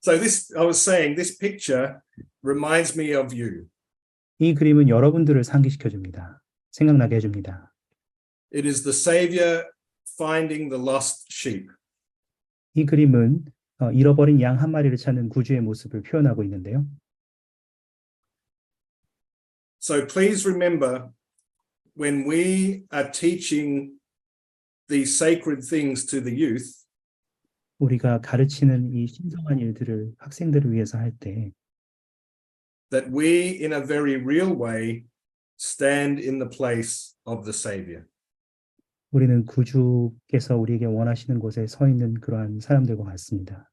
So I was saying, this picture reminds me of you. 이 그림은 여러분들을 상기시켜 줍니다. 생각나게 해줍니다. It is the Savior finding the lost sheep. 이 그림은 잃어버린 양 한 마리를 찾는 구주의 모습을 표현하고 있는데요. So please remember, when we are teaching these sacred things to the youth, 우리가 가르치는 이 신성한 일들을 학생들을 위해서 할 때 that we, in a very real way, stand in the place of the Savior. 우리는 구주께서 우리에게 원하시는 곳에 서 있는 그러한 사람들과 같습니다.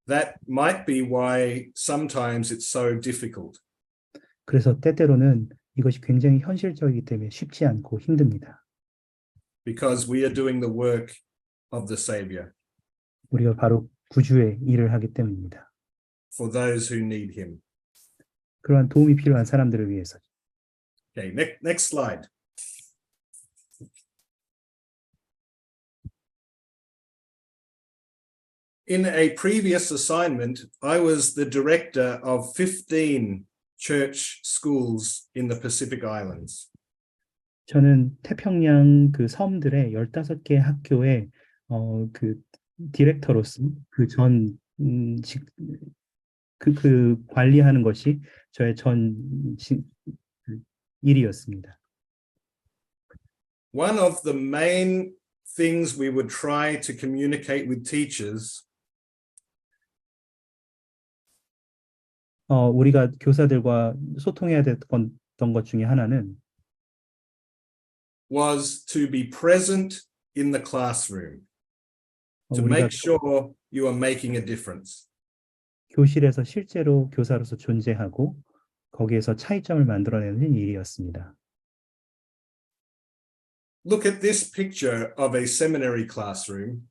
That might be why sometimes it's so difficult. 그래서 때때로는 이것이 굉장히 현실적이기 때문에 쉽지 않고 힘듭니다. Because we are doing the work of the Savior. 우리가 바로 구주의 일을 하기 때문입니다. For those who need him. 그러한 도움이 필요한 사람들을 위해서. Okay, next slide. In a previous assignment, I was the director of 15 church schools in the Pacific Islands. 저는 태평양 그 섬들의 15개 학교의 그 디렉터로서 그 관리하는 것이 저의 일이었습니다. One of the main things we would try to communicate with teachers 우리가 교사들과 소통해야 됐던 것 중에 하나는 was to be present in the classroom, to make sure you are making a difference. 교실에서 실제로 교사로서 존재하고 거기에서 차이점을 만들어내는 일이었습니다. Look at this picture of a seminary classroom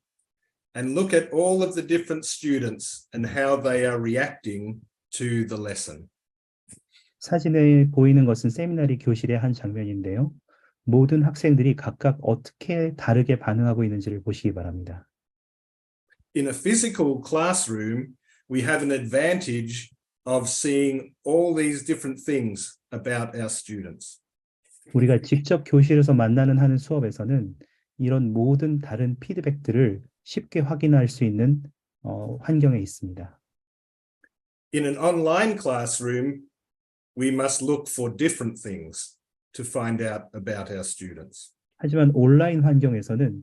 and look at all of the different students and how they are reacting to the lesson. 사진에 보이는 것은 세미나리 교실의 한 장면인데요. 모든 학생들이 각각 어떻게 다르게 반응하고 있는지를 보시기 바랍니다. In a physical classroom, we have an advantage of seeing all these different things about our students. 우리가 직접 교실에서 만나는 하는 수업에서는 이런 모든 다른 피드백들을 쉽게 확인할 수 있는 환경에 있습니다. In an online classroom, we must look for different things to find out about our students. 하지만 온라인 환경에서는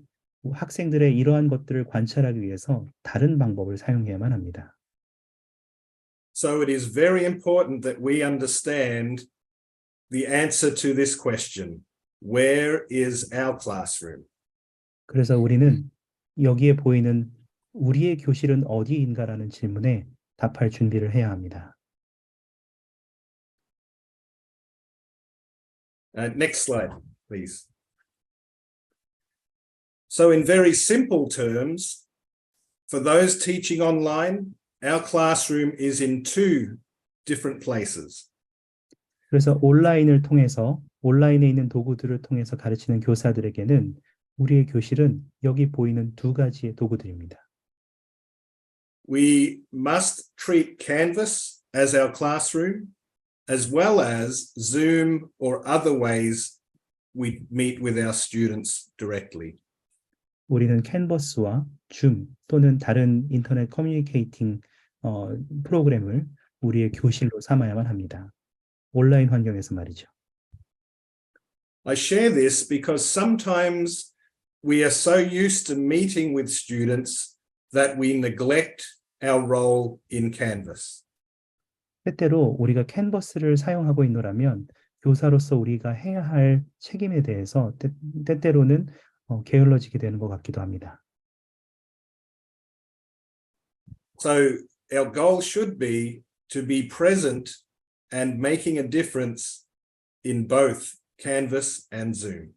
학생들의 이러한 것들을 관찰하기 위해서 다른 방법을 사용해야만 합니다. So it is very important that we understand the answer to this question. Where is our classroom? 그래서 우리는 여기에 보이는 우리의 교실은 어디인가라는 질문에 답할 준비를 해야 합니다. Next slide, please. So in very simple terms, for those teaching online, our classroom is in two different places. 그래서 온라인을 통해서 온라인에 있는 도구들을 통해서 가르치는 교사들에게는 우리의 교실은 여기 보이는 두 가지의 도구들입니다. We must treat Canvas as our classroom, as well as Zoom or other ways we meet with our students directly. 우리는 캔버스와 줌 또는 다른 인터넷 커뮤니케이팅 프로그램을 우리의 교실로 삼아야만 합니다. 온라인 환경에서 말이죠. I share this because sometimes we are so used to meeting with students that we neglect our role in Canvas. 때때로 우리가 캔버스를 사용하고 있노라면 교사로서 우리가 해야 할 책임에 대해서 때때로는 게을러지게 되는 것 같기도 합니다. So our goal should be to be present and making a difference in both Canvas and Zoom.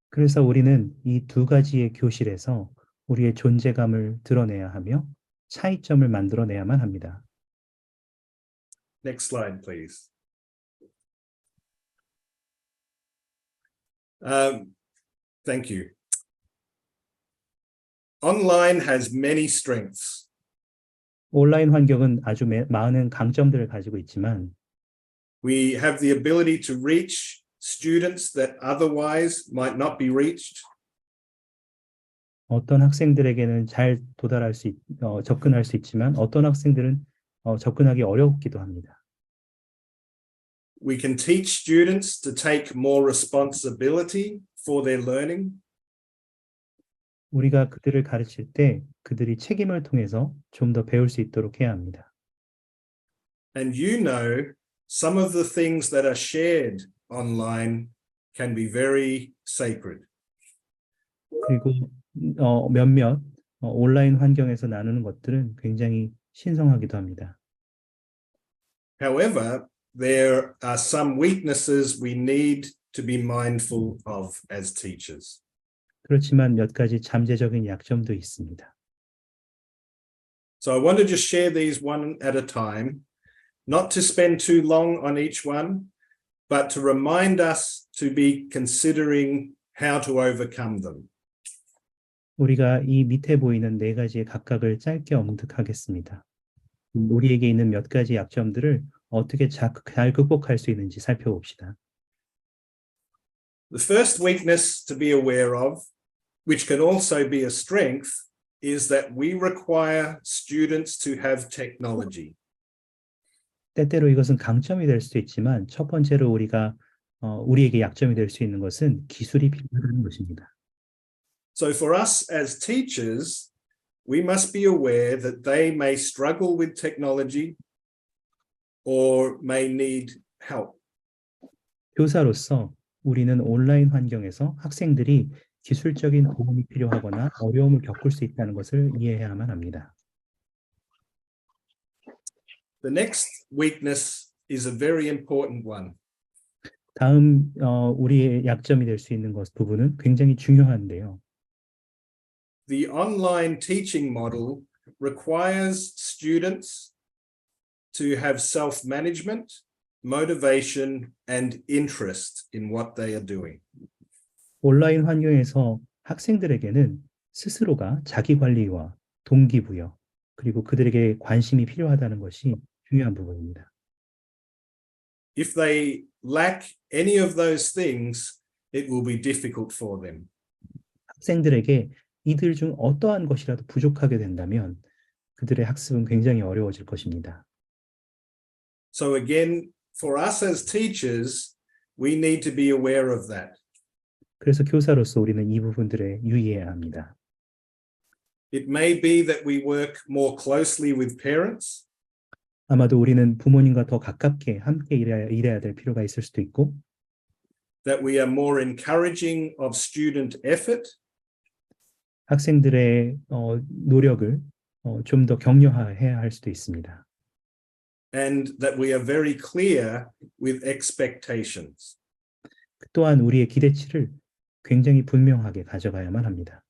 그래서 우리는 이 두 가지의 교실에서 우리의 존재감을 드러내야 하며 차이점을 만들어내야만 합니다. Next slide, please. Thank you. Online has many strengths. 온라인 환경은 아주 많은 강점들을 가지고 있지만 we have the ability to reach students that otherwise might not be reached. 어떤 학생들에게는 잘 접근할 수 있지만 어떤 학생들은 접근하기 어렵기도 합니다. We can teach students to take more responsibility for their learning. 우리가 그들을 가르칠 때 그들이 책임을 통해서 좀 더 배울 수 있도록 해야 합니다. And you know, some of the things that are shared online can be very sacred. 그리고 몇몇 온라인 환경에서 나누는 것들은 굉장히 신성하기도 합니다. However, there are some weaknesses we need to be mindful of as teachers. 그렇지만 몇 가지 잠재적인 약점도 있습니다. So I want to just share these one at a time, not to spend too long on each one, but to remind us to be considering how to overcome them. 우리가 이 밑에 보이는 네 가지의 각각을 짧게 언급하겠습니다. 우리에게 있는 몇 가지 약점들을 어떻게 잘 극복할 수 있는지 살펴봅시다. The first weakness to be aware of, which can also be a strength, is that we require students to have technology. 때때로 이것은 강점이 될 수도 있지만 첫 번째로 우리에게 약점이 될 수 있는 것은 기술이 필요하다는 것입니다. So for us as teachers, we must be aware that they may struggle with technology or may need help. 교사로서 우리는 온라인 환경에서 학생들이 기술적인 도움이 필요하거나 어려움을 겪을 수 있다는 것을 이해해야만 합니다. The next weakness is a very important one. 다음 우리의 약점이 될 수 있는 부분은 굉장히 중요한데요. The online teaching model requires students to have self-management, motivation, and interest in what they are doing. 온라인 환경에서 학생들에게는 스스로가 자기 관리와 동기부여, 그리고 그들에게 관심이 필요하다는 것이 중요한 부분입니다. If they lack any of those things, it will be difficult for them. 학생들에게 이들 중 어떠한 것이라도 부족하게 된다면 그들의 학습은 굉장히 어려워질 것입니다. So again, for us as teachers, we need to be aware of that. 그래서 교사로서 우리는 이 부분들에 유의해야 합니다. It may be that we work more closely with parents. 아마도 우리는 부모님과 더 가깝게 함께 일해야 될 필요가 있을 수도 있고, that we are more encouraging of student effort. 학생들의 노력을 좀 더 격려해야 할 수도 있습니다. And that we are very clear with expectations. 또한 우리의 기대치를 굉장히 분명하게 가져가야만 합니다.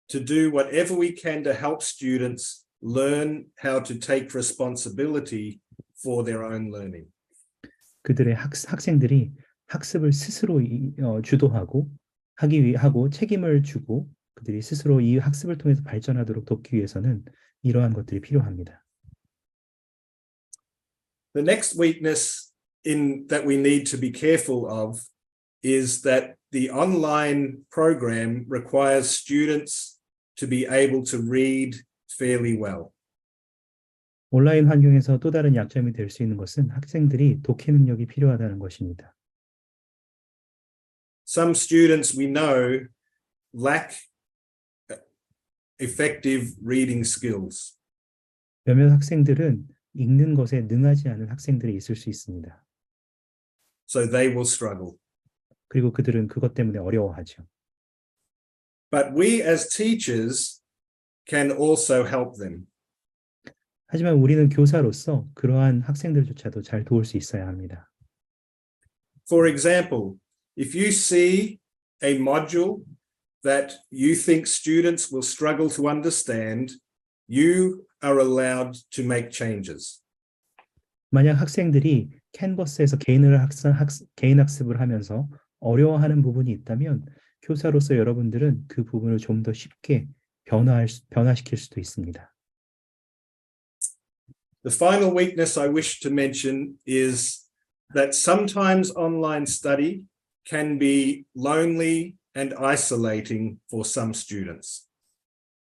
To do whatever we can to help students learn how to take responsibility for their own learning. 그들의 학생들이 학습을 스스로 주도하고 하고 책임을 주고 그들이 스스로 이 학습을 통해서 발전하도록 돕기 위해서는 이러한 것들이 필요합니다. The next weakness that we need to be careful of is that the online program requires students to be able to read fairly well. 온라인 환경에서 또 다른 약점이 될 수 있는 것은 학생들이 독해 능력이 필요하다는 것입니다. Some students we know lack effective reading skills. 몇몇 학생들은 읽는 것에 능하지 않은 학생들이 있을 수 있습니다. So they will struggle. 그리고 그들은 그것 때문에 어려워하죠. But we as teachers can also help them. 하지만 우리는 교사로서 그러한 학생들조차도 잘 도울 수 있어야 합니다. For example, if you see a module that you think students will struggle to understand, you are allowed to make changes. 만약 학생들이 캔버스에서 개인 학습을 하면서 어려워하는 부분이 있다면 교사로서 여러분들은 그 부분을 좀 더 쉽게 변화시킬 수도 있습니다. The final weakness I wish to mention is that sometimes online study can be lonely and isolating for some students.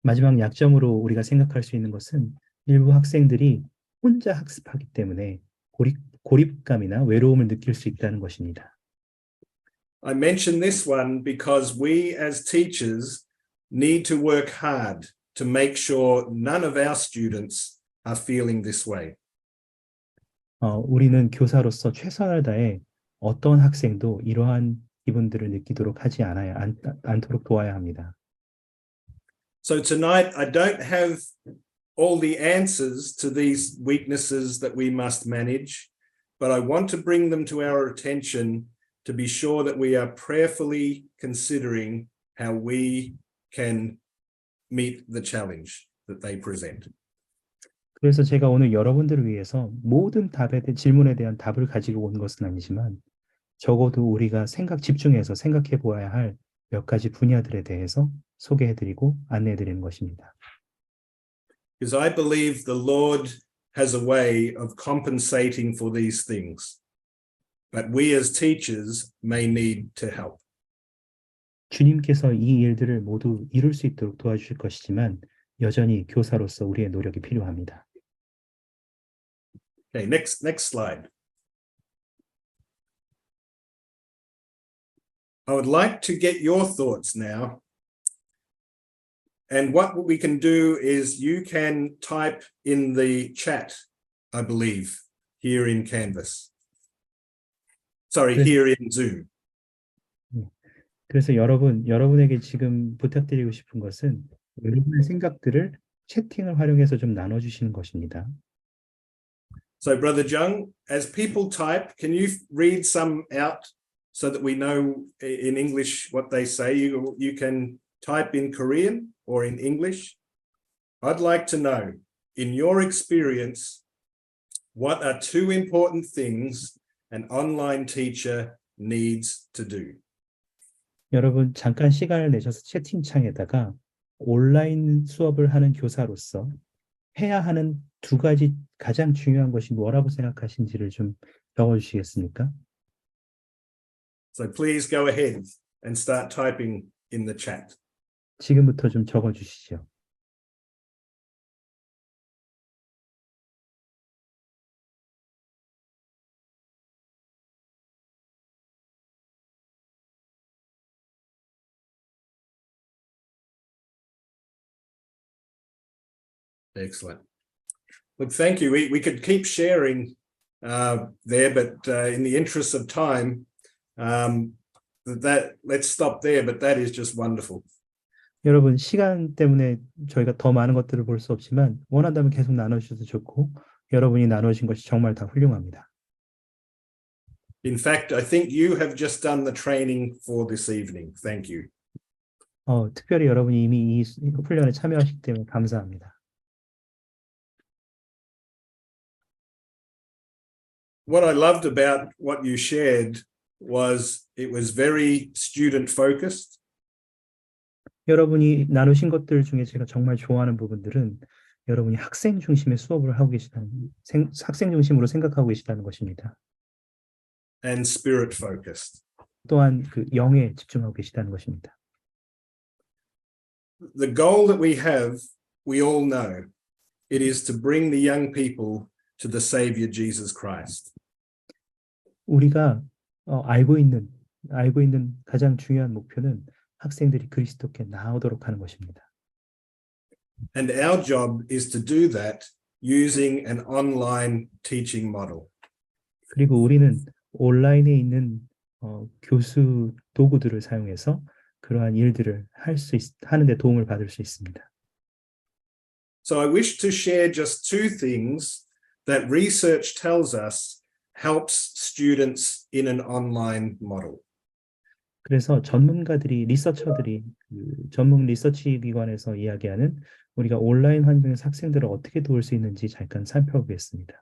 마지막 약점으로 우리가 생각할 수 있는 것은 일부 학생들이 혼자 학습하기 때문에 고립감이나 외로움을 느낄 수 있다는 것입니다. I mention this one because we as teachers need to work hard to make sure none of our students are feeling this way. 우리는 교사로서 최선을 다해 어떤 학생도 이러한 기분들을 느끼도록 하지 않도록 도와야 합니다. So tonight, I don't have all the answers to these weaknesses that we must manage, but I want to bring them to our attention to be sure that we are prayerfully considering how we can meet the challenge that they present. 그래서 제가 오늘 여러분들을 위해서 모든 질문에 대한 답을 가지고 온 것은 아니지만 적어도 우리가 집중해서 생각해 보아야 할 몇 가지 분야들에 대해서 소개해드리고 안내해드리는 것입니다. Because I believe the Lord has a way of compensating for these things, but we as teachers may need to help. 주님께서 이 일들을 모두 이룰 수 있도록 도와주실 것이지만 여전히 교사로서 우리의 노력이 필요합니다. Okay, next slide. I would like to get your thoughts now. And what we can do is you can type in the chat, I believe, here in Canvas. Sorry, here in Zoom. 그래서 여러분에게 지금 부탁드리고 싶은 것은 여러분의 생각들을 채팅을 활용해서 좀 나눠주시는 것입니다. So, Brother Jung, as people type, can you read some out so that we know in English what they say? You can type in Korean or in English. I'd like to know, in your experience, what are two important things an online teacher needs to do? 여러분 잠깐 시간을 내셔서 채팅창에다가 온라인 수업을 하는 교사로서 해야 하는 두 가지 가장 중요한 것이 뭐라고 생각하신지를 좀 적어주시겠습니까? So please go ahead and start typing in the chat. 지금부터 좀 적어주시죠. Excellent. Look, thank you. We could keep sharing there, but in the interest of time, let's stop there. But that is just wonderful. 여러분 시간 때문에 저희가 더 많은 것들을 볼 수 없지만 원한다면 계속 나눠주셔도 좋고 여러분이 나누신 것이 정말 다 훌륭합니다. In fact, I think you have just done the training for this evening. Thank you. 특별히 여러분이 이미 이 훈련에 참여하시기 때문에 감사합니다. What I loved about what you shared was it was very student focused. 여러분이 나누신 것들 중에 제가 정말 좋아하는 부분들은 여러분이 학생 중심의 수업을 하고 학생 중심으로 생각하고 계시다는 것입니다. And spirit focused. 또한 그 영에 집중하고 계시다는 것입니다. The goal that we have, we all know, it is to bring the young people to the Savior Jesus Christ. 우리가 알고 있는 가장 중요한 목표는 학생들이 그리스도께 나오도록 하는 것입니다. And our job is to do that using an online teaching model. 그리고 우리는 온라인에 있는 교수 도구들을 사용해서 그러한 일들을 하는 데 도움을 받을 수 있습니다. So I wish to share just two things that research tells us helps students in an online model. 그래서 리서처들이 전문 리서치 기관에서 이야기하는 우리가 온라인 환경에서 학생들을 어떻게 도울 수 있는지 잠깐 살펴보겠습니다.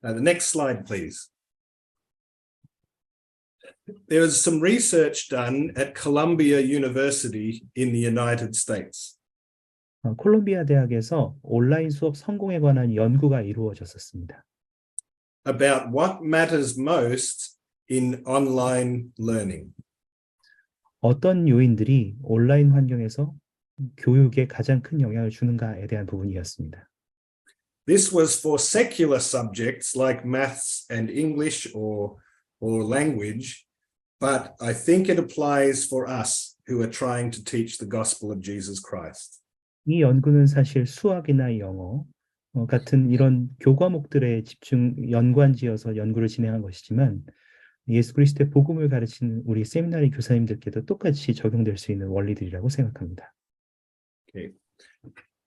The next slide, please. There was some research done at Columbia University in the United States. 콜롬비아 대학에서 온라인 수업 성공에 관한 연구가 이루어졌었습니다. about what matters most in online learning. 어떤 요인들이 온라인 환경에서 교육에 가장 큰 영향을 주는가에 대한 부분이었습니다. This was for secular subjects like maths and English or language, but I think it applies for us who are trying to teach the gospel of Jesus Christ. 이 연구는 사실 수학이나 영어 같은 이런 교과목들에 연관지어서 연구를 진행한 것이지만 예수 그리스도의 복음을 가르치는 우리 세미나리 교사님들께도 똑같이 적용될 수 있는 원리들이라고 생각합니다. Okay.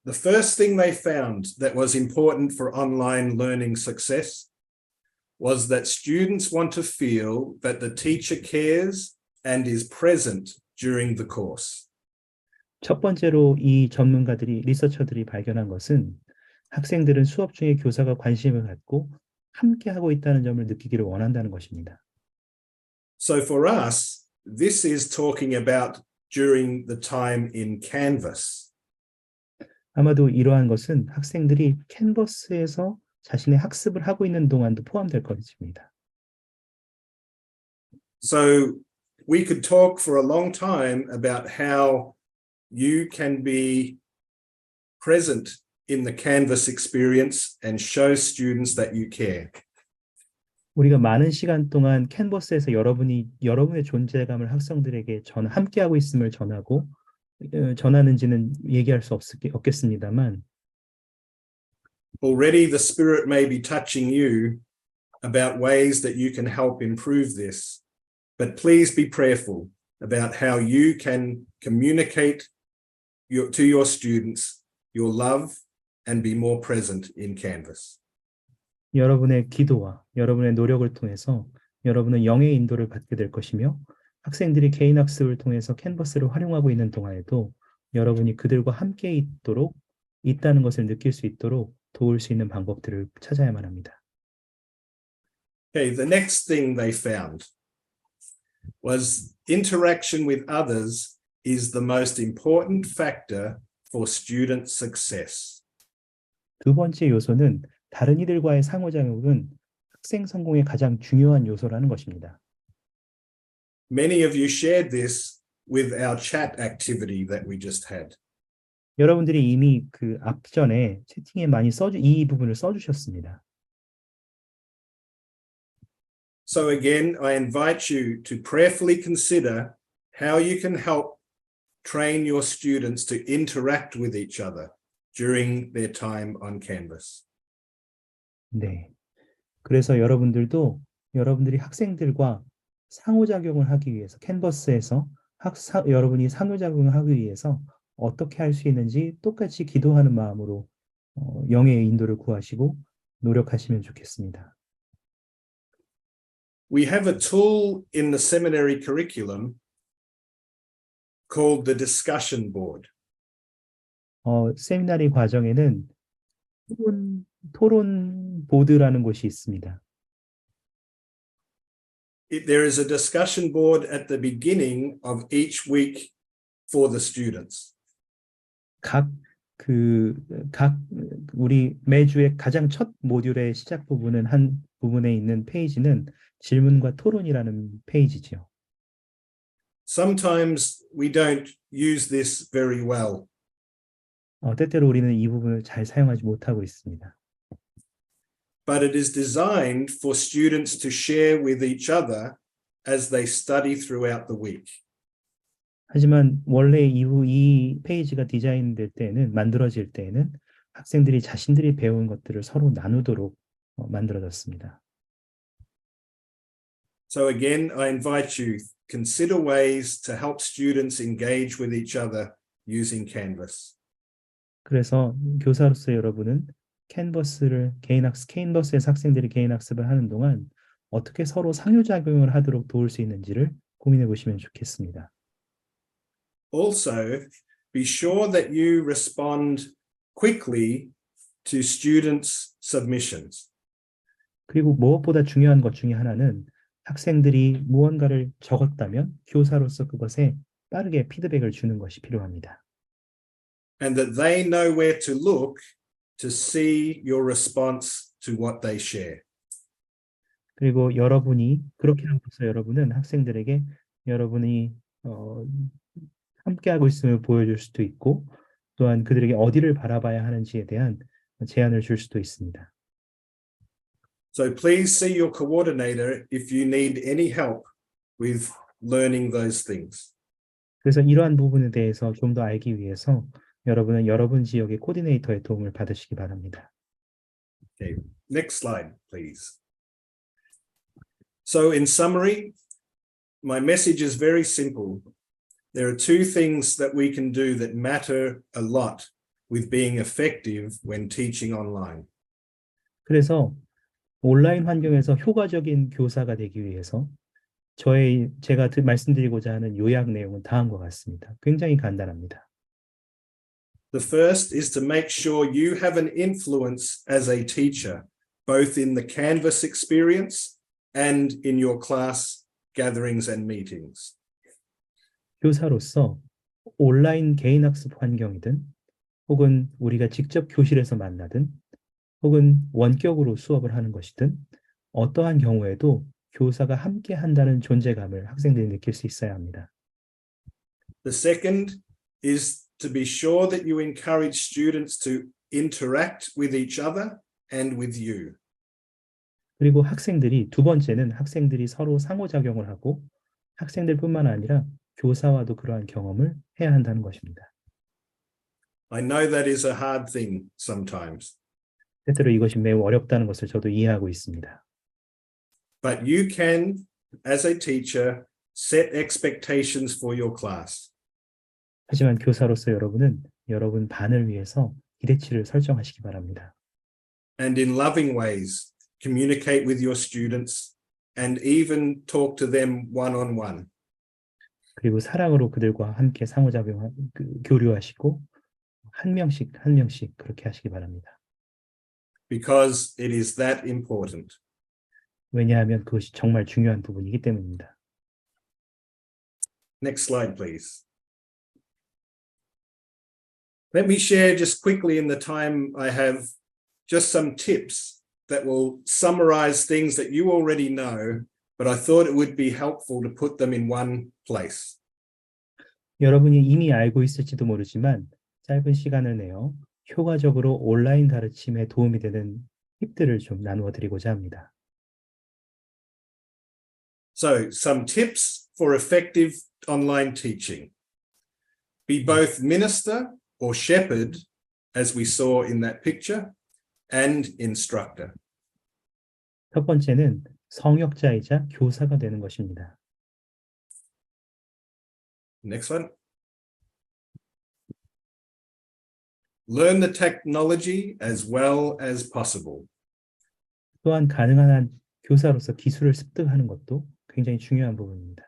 The first thing they found that was important for online learning success was that students want to feel that the teacher cares and is present during the course. 첫 번째로 이 리서처들이 발견한 것은 학생들은 수업 중에 교사가 관심을 갖고 함께 하고 있다는 점을 느끼기를 원한다는 것입니다. So for us, this is talking about during the time in Canvas. 아마도 이러한 것은 학생들이 캔버스에서 자신의 학습을 하고 있는 동안도 포함될 것입니다. So we could talk for a long time about how you can be present in the Canvas experience and show students that you care. 우리가 많은 시간 동안 캔버스에서 여러분의 존재감을 학생들에게 함께하고 있음을 전하는지는 얘기할 수 없겠습니다만 Already the Spirit may be touching you about ways that you can help improve this, but please be prayerful about how you can communicate to your students your love and be more present in Canvas. 여러분의 기도와 여러분의 노력을 통해서 여러분은 영의 인도를 받게 될 것이며 학생들이 개인 학습을 통해서 캔버스를 활용하고 있는 동안에도 여러분이 그들과 함께 있다는 것을 느낄 수 있도록 도울 수 있는 방법들을 찾아야만 합니다. Okay, the next thing they found was interaction with others is the most important factor for student success. 두 번째 요소는 다른 이들과의 상호작용은 학생 성공의 가장 중요한 요소라는 것입니다. Many of you shared this with our chat activity that we just had. 여러분들이 이미 그 앞전에 채팅에 이 부분을 써주셨습니다. So again, I invite you to prayerfully consider how you can help train your students to interact with each other during their time on Canvas. 네. 그래서 여러분들이 학생들과 상호작용을 하기 위해서 캔버스에서 여러분이 상호작용을 하기 위해서 어떻게 할 수 있는지 똑같이 기도하는 마음으로 영의 인도를 구하시고 노력하시면 좋겠습니다. We have a tool in the seminary curriculum called the discussion board. 세미나리 과정에는 토론 보드라는 곳이 있습니다. There is a discussion board at the beginning of each week for the students. 우리 매주의 가장 첫 모듈의 시작 부분은 한 부분에 있는 페이지는 질문과 토론이라는 페이지죠. Sometimes we don't use this very well. 때때로 우리는 이 부분을 잘 사용하지 못하고 있습니다. But it is designed for students to share with each other as they study throughout the week. 하지만 원래 이 페이지가 만들어질 때에는 학생들이 자신들이 배운 것들을 서로 나누도록 만들어졌습니다. So again, I invite you, consider ways to help students engage with each other using Canvas. 그래서 교사로서 여러분은 캔버스에서 학생들이 개인 학습을 하는 동안 어떻게 서로 상호작용을 하도록 도울 수 있는지를 고민해 보시면 좋겠습니다. Also, be sure that you respond quickly to students' submissions. 그리고 무엇보다 중요한 것 중에 하나는 학생들이 무언가를 적었다면 교사로서 그것에 빠르게 피드백을 주는 것이 필요합니다. and that they know where to look to see your response to what they share. 그리고 여러분이 그렇게 함으로써 여러분은 학생들에게 여러분이 함께하고 있음을 보여줄 수도 있고 또한 그들에게 어디를 바라봐야 하는지에 대한 제안을 줄 수도 있습니다. So please see your coordinator if you need any help with learning those things. 그래서 이러한 부분에 대해서 좀 더 알기 위해서 여러분은 여러분 지역의 코디네이터의 도움을 받으시기 바랍니다. Okay, next slide, please. So in summary, my message is very simple. There are two things that we can do that matter a lot with being effective when teaching online. 그래서 온라인 환경에서 효과적인 교사가 되기 위해서 제가 말씀드리고자 하는 요약 내용은 다음과 같습니다. 굉장히 간단합니다. The first is to make sure you have an influence as a teacher, both in the Canvas experience and in your class gatherings and meetings. 교사로서 온라인 개인 학습 환경이든 혹은 우리가 직접 교실에서 만나든 혹은 원격으로 수업을 하는 것이든 어떠한 경우에도 교사가 함께 한다는 존재감을 학생들이 느낄 수 있어야 합니다. The second is to be sure that you encourage students to interact with each other and with you. 그리고 두 번째는 학생들이 서로 상호작용을 하고 학생들뿐만 아니라 교사와도 그러한 경험을 해야 한다는 것입니다. I know that is a hard thing sometimes. 때때로 이것이 매우 어렵다는 것을 저도 이해하고 있습니다. But you can, as a teacher, set expectations for your class. 하지만 교사로서 여러분은 여러분 반을 위해서 기대치를 설정하시기 바랍니다. And in loving ways, communicate with your students and even talk to them one-on-one. 그리고 사랑으로 그들과 함께 교류하시고 한 명씩 그렇게 하시기 바랍니다. Because it is that important. 왜냐하면 그것이 정말 중요한 부분이기 때문입니다. Next slide, please. Let me share just quickly in the time I have just some tips that will summarize things that you already know, but I thought it would be helpful to put them in one place. 여러분이 이미 알고 있을지도 모르지만 짧은 시간을 내어 효과적으로 온라인 가르침에 도움이 되는 팁들을 좀 나누어 드리고자 합니다. So, some tips for effective online teaching. Be both minister or shepherd, as we saw in that picture, and instructor. 첫 번째는 성역자이자 교사가 되는 것입니다. Next one. Learn the technology as well as possible. 또한 가능한 한 교사로서 기술을 습득하는 것도 굉장히 중요한 부분입니다.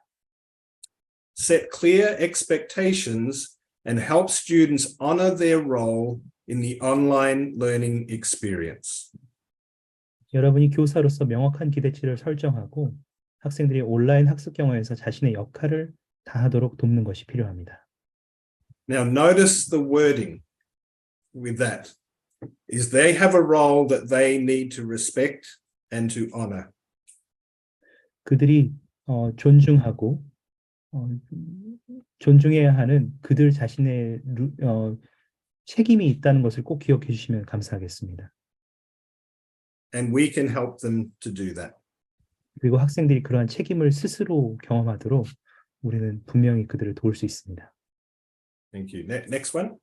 Set clear expectations and help students honor their role in the online learning experience. 여러분이 교사로서 명확한 기대치를 설정하고 학생들이 온라인 학습 경험에서 자신의 역할을 다하도록 돕는 것이 필요합니다. Now notice the wording with that. Is they have a role that they need to respect and to honor. 그들이 존중하고 존중해야 하는 그들 자신의 책임이 있다는 것을 꼭 기억해 주시면 감사하겠습니다. And we can help them to do that. 그리고 학생들이 그러한 책임을 스스로 경험하도록 우리는 분명히 그들을 도울 수 있습니다. Thank you. Next one.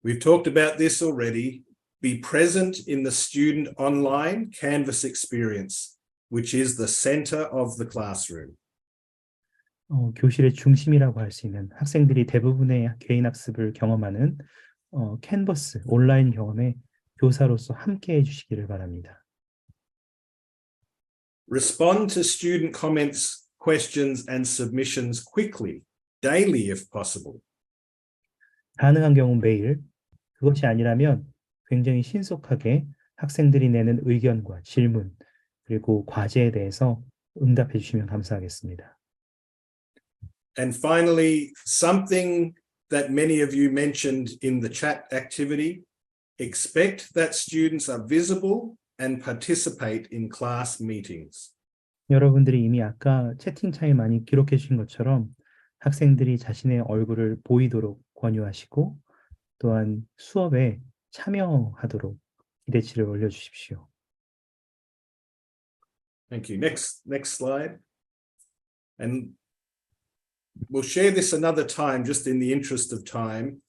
We've talked about this already. Be present in the student online Canvas experience, which is the center of the classroom. 교실의 중심이라고 할 수 있는 학생들이 대부분의 개인 학습을 경험하는 캔버스 온라인 경험에 교사로서 함께 해주시기를 바랍니다. Respond to student comments, questions, and submissions quickly, daily if possible. 가능한 경우 매일, 그것이 아니라면 굉장히 신속하게 학생들이 내는 의견과 질문, 그리고 과제에 대해서 응답해 주시면 감사하겠습니다. And finally, something that many of you mentioned in the chat activity, expect that students are visible and participate in class meetings. 여러분들이 이미 아까 채팅창에 많이 기록해 주신 것처럼 학생들이 자신의 얼굴을 보이도록 권유하시고 또한 수업에 참여하도록 기대치를 올려주십시오. Thank you. Next slide. And we'll share this another time, just in the interest of time.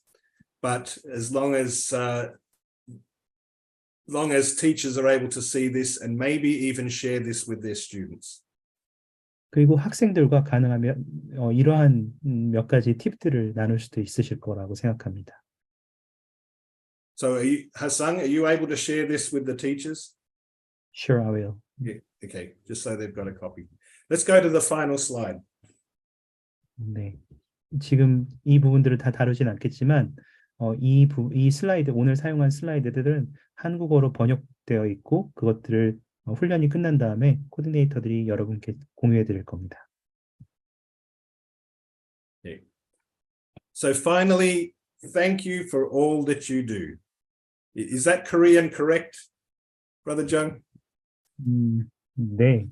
But as long as teachers are able to see this and maybe even share this with their students. 그리고 학생들과 가능하면 이러한 몇 가지 팁들을 나눌 수도 있으실 거라고 생각합니다. So Hasang, are you able to share this with the teachers? Sure, I will. Yeah, okay, just so they've got a copy. Let's go to the final slide. 네. 지금 이 부분들을 다 다루진 않겠지만 이 슬라이드, 오늘 사용한 슬라이드들은 한국어로 번역되어 있고 그것들을 훈련이 끝난 다음에 코디네이터들이 여러분께 공유해 드릴 겁니다. Yeah. So finally, thank you for all that you do. Is that Korean correct, Brother Jung? 네.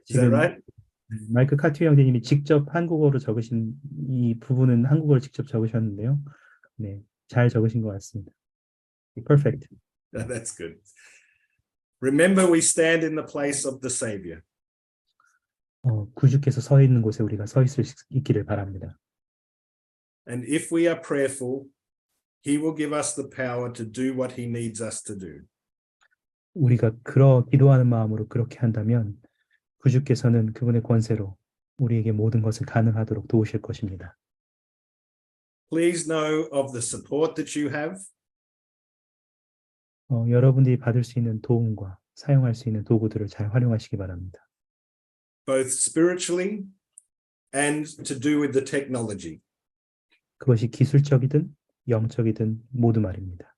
Is that 지금 right? 마이크 카튜 형제님이 직접 한국어로 적으신 이 부분은 한국어로 직접 적으셨는데요. 네, 잘 적으신 것 같습니다. Perfect. That's good. Remember, we stand in the place of the Savior. 구주께서 서 있는 곳에 우리가 서 있을 수 있기를 바랍니다. And if we are prayerful, He will give us the power to do what He needs us to do. 우리가 기도하는 마음으로 그렇게 한다면 구주께서는 그분의 권세로 우리에게 모든 것을 가능하도록 도우실 것입니다. Please know of the support that you have. 여러분들이 받을 수 있는 도움과 사용할 수 있는 도구들을 잘 활용하시기 바랍니다. Both spiritually and to do with the technology. 그것이 기술적이든 영적이든 모두 말입니다.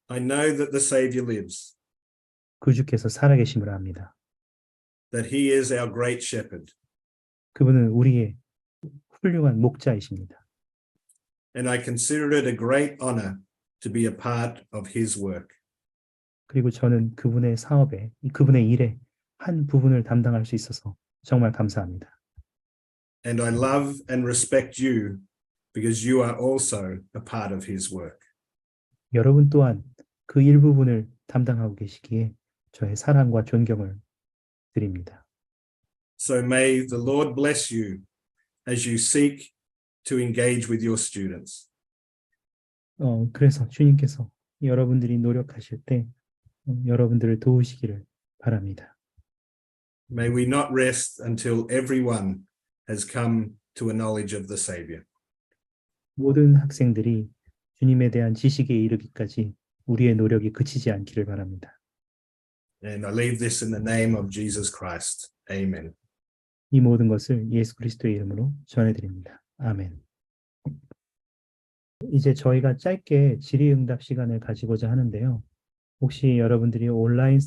I know that the Savior lives, 구주께서 살아계심을 압니다. that He is our great shepherd. 그분은 우리의 훌륭한 목자이십니다. And I consider it a great honor to be a part of His work. 그리고 저는 그분의 사업에, 그분의 일에 한 부분을 담당할 수 있어서 정말 감사합니다. And I love and respect you because you are also a part of His work. 여러분 또한 그 일부분을 담당하고 계시기에 저의 사랑과 존경을 드립니다. So may the Lord bless you as you seek to engage with your students. 그래서 주님께서 여러분들이 노력하실 때 여러분들을 도우시기를 바랍니다. May we not rest until everyone has come to a knowledge of the Savior. 모든 학생들이 주님에 대한 지식에 이르기까지 우리의 노력이 그치지 않기를 바랍니다. And I leave this in the name of Jesus Christ. Amen. 이 모든 것을 예수 그리스도의 이름으로 전해드립니다. 아멘. 이제 저희가 짧게 질의응답 시간을 가지고자 하는데요. 혹시 여러분들이 온라인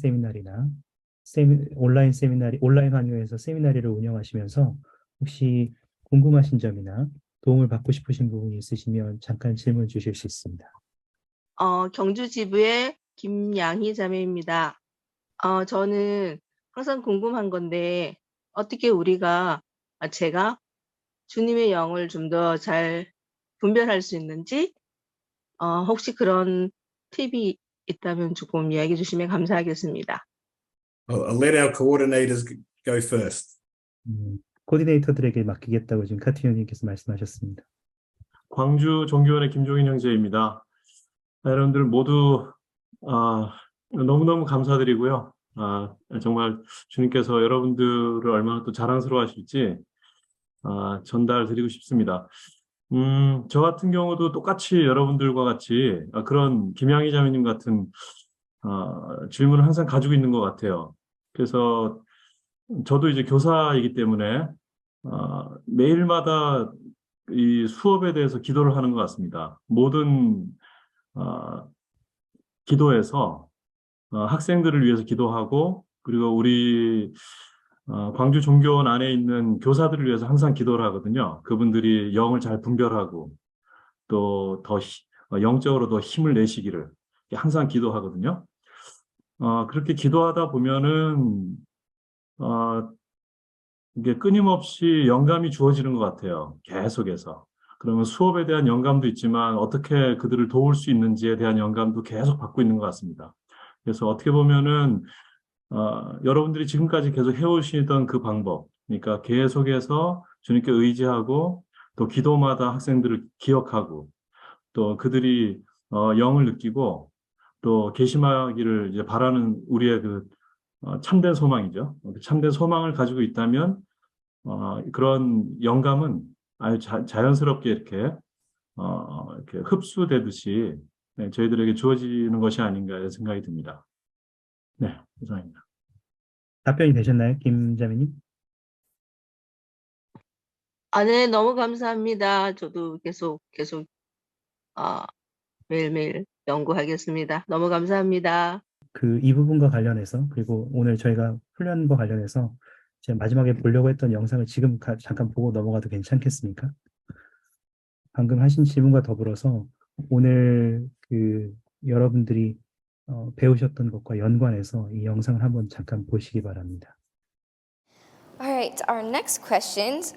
강요에서 세미나리를 운영하시면서 혹시 궁금하신 점이나 도움을 받고 싶으신 부분이 있으시면 잠깐 질문 주실 수 있습니다. 경주 지부의 김양희 자매입니다. 저는 항상 궁금한 건데 어떻게 제가 주님의 영을 좀 더 잘 분별할 수 있는지 혹시 그런 팁이 있다면 조금 이야기해 주시면 감사하겠습니다. I'll let our coordinators go first. 코디네이터들에게 맡기겠다고 지금 카티오님께서 말씀하셨습니다. 광주 종교원의 김종인 형제입니다. 여러분들 모두 너무너무 감사드리고요. 정말 주님께서 여러분들을 얼마나 또 자랑스러워하실지 전달드리고 싶습니다. 저 같은 경우도 똑같이 여러분들과 같이 그런 김양희 자매님 같은 질문을 항상 가지고 있는 것 같아요. 그래서 저도 이제 교사이기 때문에 매일마다 이 수업에 대해서 기도를 하는 것 같습니다. 모든 기도에서 학생들을 위해서 기도하고 그리고 우리 광주 종교원 안에 있는 교사들을 위해서 항상 기도를 하거든요. 그분들이 영을 잘 분별하고 또 더 영적으로 더 힘을 내시기를 항상 기도하거든요. 그렇게 기도하다 보면은 이게 끊임없이 영감이 주어지는 것 같아요. 계속해서. 그러면 수업에 대한 영감도 있지만 어떻게 그들을 도울 수 있는지에 대한 영감도 계속 받고 있는 것 같습니다. 그래서 어떻게 보면은 여러분들이 지금까지 계속 해오시던 그 방법, 그러니까 계속해서 주님께 의지하고 또 기도마다 학생들을 기억하고 또 그들이 영을 느끼고 또 계심하기를 이제 바라는 우리의 그 참된 소망이죠. 참된 소망을 가지고 있다면 그런 영감은 아주 자연스럽게 이렇게 흡수되듯이 네, 저희들에게 주어지는 것이 아닌가 이런 생각이 듭니다. 네, 이상입니다. 답변이 되셨나요, 김자매님? 네, 너무 감사합니다. 저도 계속 매일매일 연구하겠습니다. 너무 감사합니다. 이 부분과 관련해서 그리고 오늘 저희가 훈련과 관련해서 제가 마지막에 보려고 했던 영상을 지금 잠깐 보고 넘어가도 괜찮겠습니까? 방금 하신 질문과 더불어서 오늘 여러분들이 배우셨던 것과 연관해서 이 영상을 한번 잠깐 보시기 바랍니다. All right, our next questions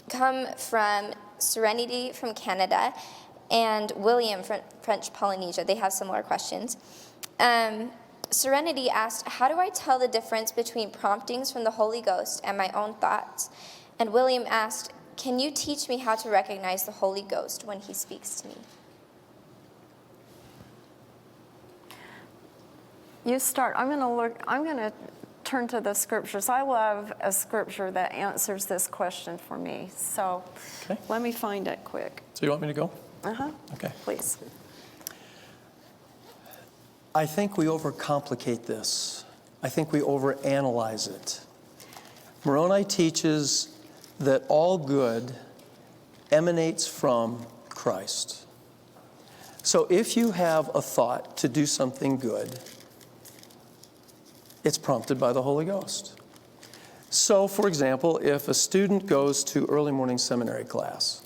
come from Serenity from Canada and William from French Polynesia. They have similar questions. Serenity asked, how do I tell the difference between promptings from the Holy Ghost and my own thoughts? And William asked, can you teach me how to recognize the Holy Ghost when he speaks to me? You start. I'm going to turn to the scriptures. I love a scripture that answers this question for me. So Okay. let me find it quick. So you want me to go? Okay. Please. I think we overcomplicate this. I think we overanalyze it. Moroni teaches that all good emanates from Christ. So if you have a thought to do something good, it's prompted by the Holy Ghost. So, for example, if a student goes to early morning seminary class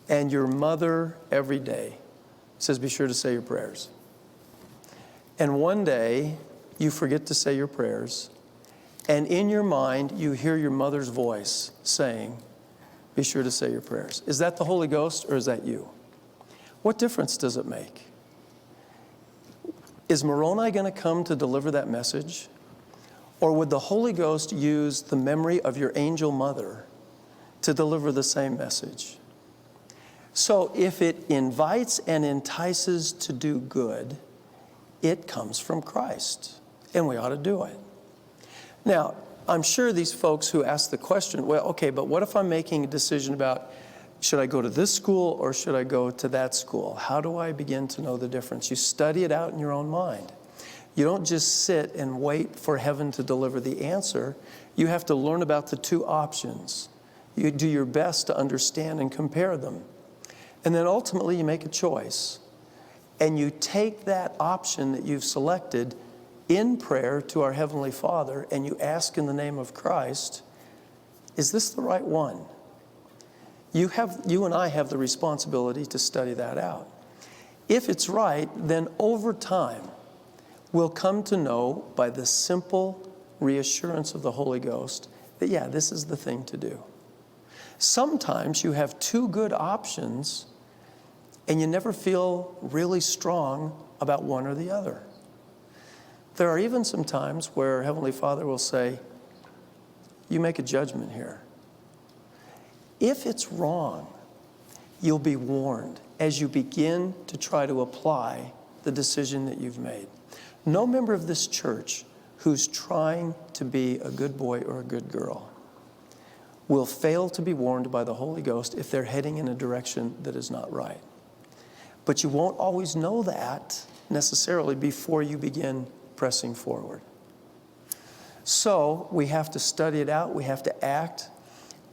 and your mother every day says, be sure to say your prayers, and one day you forget to say your prayers, and in your mind you hear your mother's voice saying, be sure to say your prayers. Is that the Holy Ghost or is that you? What difference does it make? Is Moroni going to come to deliver that message? Or would the Holy Ghost use the memory of your angel mother to deliver the same message? So if it invites and entices to do good, it comes from Christ, and we ought to do it. Now, I'm sure these folks who ask the question, well, okay, but what if I'm making a decision about should I go to this school or should I go to that school? How do I begin to know the difference? You study it out in your own mind. You don't just sit and wait for heaven to deliver the answer. You have to learn about the two options. You do your best to understand and compare them. And then ultimately you make a choice. And you take that option that you've selected in prayer to our Heavenly Father and you ask in the name of Christ, is this the right one? You and I have the responsibility to study that out. If it's right, then over time, we'll come to know by the simple reassurance of the Holy Ghost that, yeah, this is the thing to do. Sometimes you have two good options and you never feel really strong about one or the other. There are even some times where Heavenly Father will say, you make a judgment here. If it's wrong, you'll be warned as you begin to try to apply the decision that you've made. No member of this church who's trying to be a good boy or a good girl will fail to be warned by the Holy Ghost if they're heading in a direction that is not right. But you won't always know that necessarily before you begin pressing forward. So we have to study it out, we have to act,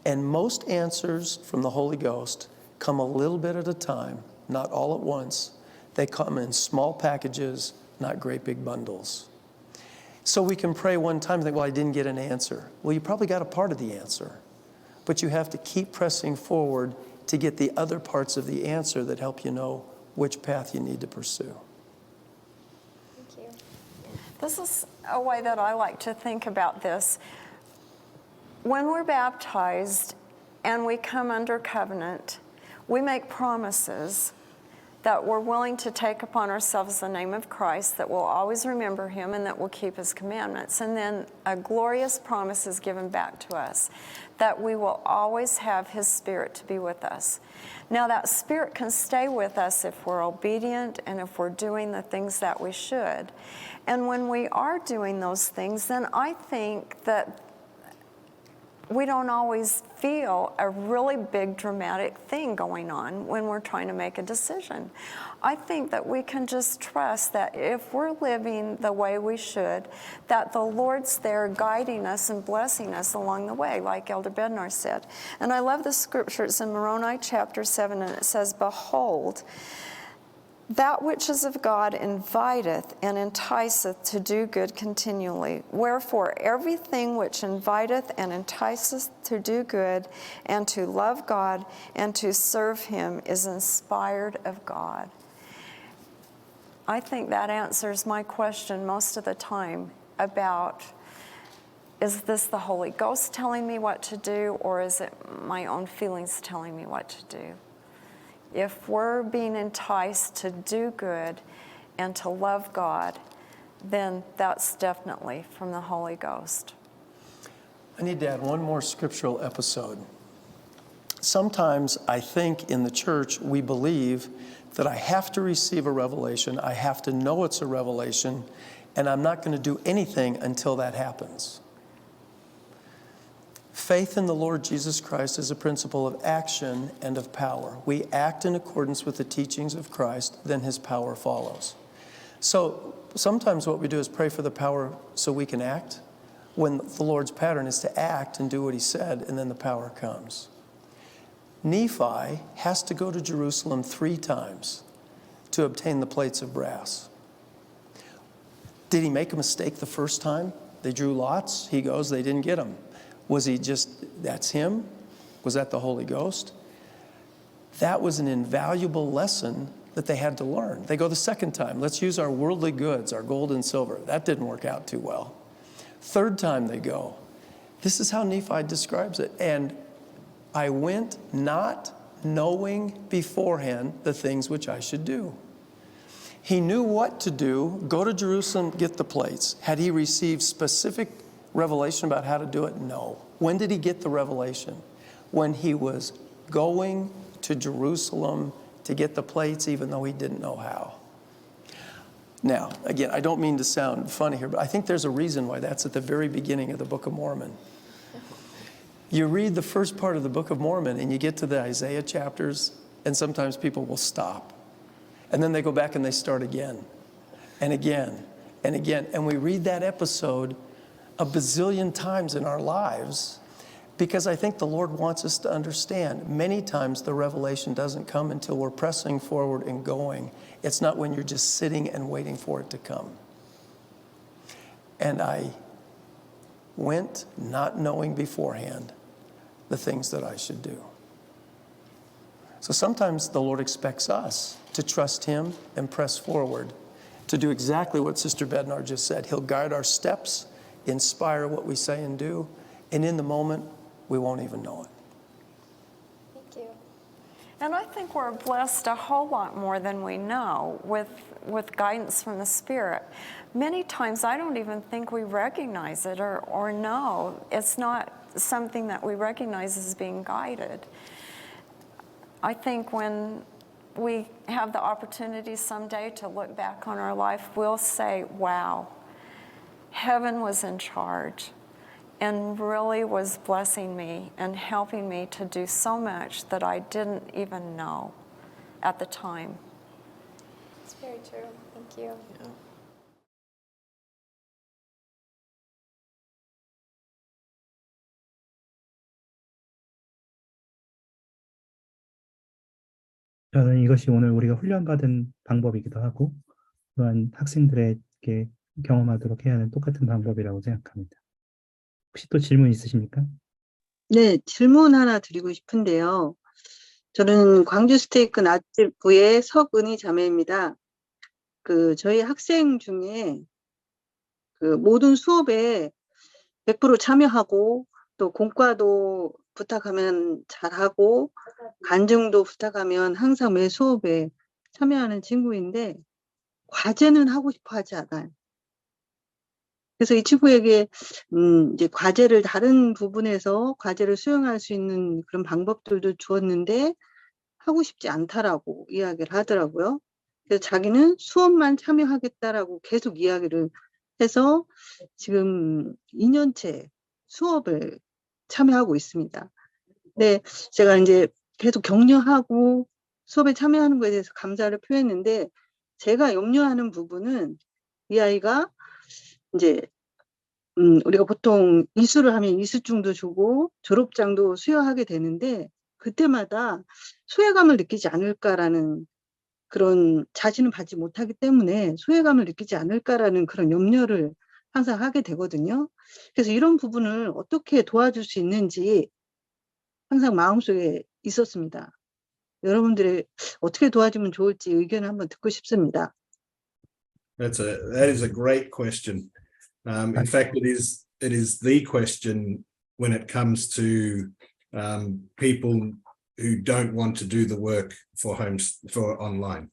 and most answers from the Holy Ghost come a little bit at a time, not all at once. They come in small packages, not great big bundles. So we can pray one time and think, well, I didn't get an answer. Well, you probably got a part of the answer, but you have to keep pressing forward to get the other parts of the answer that help you know which path you need to pursue. Thank you. This is a way that I like to think about this. When we're baptized and we come under covenant, we make promises that we're willing to take upon ourselves the name of Christ, that we'll always remember him, and that we'll keep his commandments. And then a glorious promise is given back to us, that we will always have his Spirit to be with us. Now, that Spirit can stay with us if we're obedient and if we're doing the things that we should. And when we are doing those things, then I think that we don't always feel a really big dramatic thing going on when we're trying to make a decision. I think that we can just trust that if we're living the way we should, that the Lord's there guiding us and blessing us along the way, like Elder Bednar said. And I love the scripture. It's in Moroni chapter 7, and it says, "Behold, that which is of God inviteth and enticeth to do good continually. Wherefore, everything which inviteth and enticeth to do good and to love God and to serve him is inspired of God." I think that answers my question most of the time about, is this the Holy Ghost telling me what to do, or is it my own feelings telling me what to do? If we're being enticed to do good and to love God, then that's definitely from the Holy Ghost. I need to add one more scriptural episode. Sometimes I think in the church we believe that I have to receive a revelation, I have to know it's a revelation, and I'm not going to do anything until that happens. Faith in the Lord Jesus Christ is a principle of action and of power. We act in accordance with the teachings of Christ, then his power follows. So sometimes what we do is pray for the power so we can act, when the Lord's pattern is to act and do what he said, and then the power comes. Nephi has to go to Jerusalem 3 times to obtain the plates of brass. Did he make a mistake the first time? They drew lots. He goes, they didn't get him. Was he just, that's him? Was that the Holy Ghost? That was an invaluable lesson that they had to learn. They go the second time. Let's use our worldly goods, our gold and silver. That didn't work out too well. Third time they go. This is how Nephi describes it. And I went not knowing beforehand the things which I should do. He knew what to do. Go to Jerusalem, get the plates. Had he received specific revelation about how to do it? No. When did he get the revelation? When he was going to Jerusalem to get the plates, even though he didn't know how. Now, again, I don't mean to sound funny here, but I think there's a reason why that's at the very beginning of the Book of Mormon. You read the first part of the Book of Mormon and you get to the Isaiah chapters, and sometimes people will stop. And then they go back and they start again and again and again. And we read that episode a bazillion times in our lives, because I think the Lord wants us to understand many times the revelation doesn't come until we're pressing forward and going. It's not when you're just sitting and waiting for it to come. And I went not knowing beforehand the things that I should do. So sometimes the Lord expects us to trust him and press forward to do exactly what Sister Bednar just said. He'll guide our steps, inspire what we say and do, and in the moment, we won't even know it. Thank you. And I think we're blessed a whole lot more than we know with guidance from the Spirit. Many times I don't even think we recognize it or know. It's not something that we recognize as being guided. I think when we have the opportunity someday to look back on our life, we'll say, wow, heaven was in charge and really was blessing me and helping me to do so much that I didn't even know at the time. It's very true. Thank you. 저는 이것이 오늘 우리가 훈련받은 방법이기도 하고, 또한 학생들에게 경험하도록 해야 하는 똑같은 방법이라고 생각합니다. 혹시 또 질문 있으십니까? 네, 질문 하나 드리고 싶은데요. 저는 광주 스테이크 맛집부의 석은희 자매입니다. 저희 학생 중에 모든 수업에 100% 참여하고 또 공과도 부탁하면 잘하고 간증도 부탁하면 항상 매 수업에 참여하는 친구인데 과제는 하고 싶어 하지 않아요. 그래서 이 친구에게 이제 과제를 다른 부분에서 과제를 수행할 수 있는 그런 방법들도 주었는데 하고 싶지 않다라고 이야기를 하더라고요. 그래서 자기는 수업만 참여하겠다라고 계속 이야기를 해서 지금 2년째 수업을 참여하고 있습니다. 네, 제가 이제 계속 격려하고 수업에 참여하는 것에 대해서 감사를 표했는데 제가 염려하는 부분은 이 아이가 이제 우리가 보통 이수를 하면 이수증도 주고 졸업장도 수여하게 되는데 그때마다 소외감을 느끼지 않을까라는 그런 자신은 받지 못하기 때문에 소외감을 느끼지 않을까라는 그런 염려를 항상 하게 되거든요. 그래서 이런 부분을 어떻게 도와줄 수 있는지 항상 마음속에 있었습니다. 여러분들의 어떻게 도와주면 좋을지 의견을 한번 듣고 싶습니다. That is a great question. In fact, it is the question when it comes to people who don't want to do the work for online.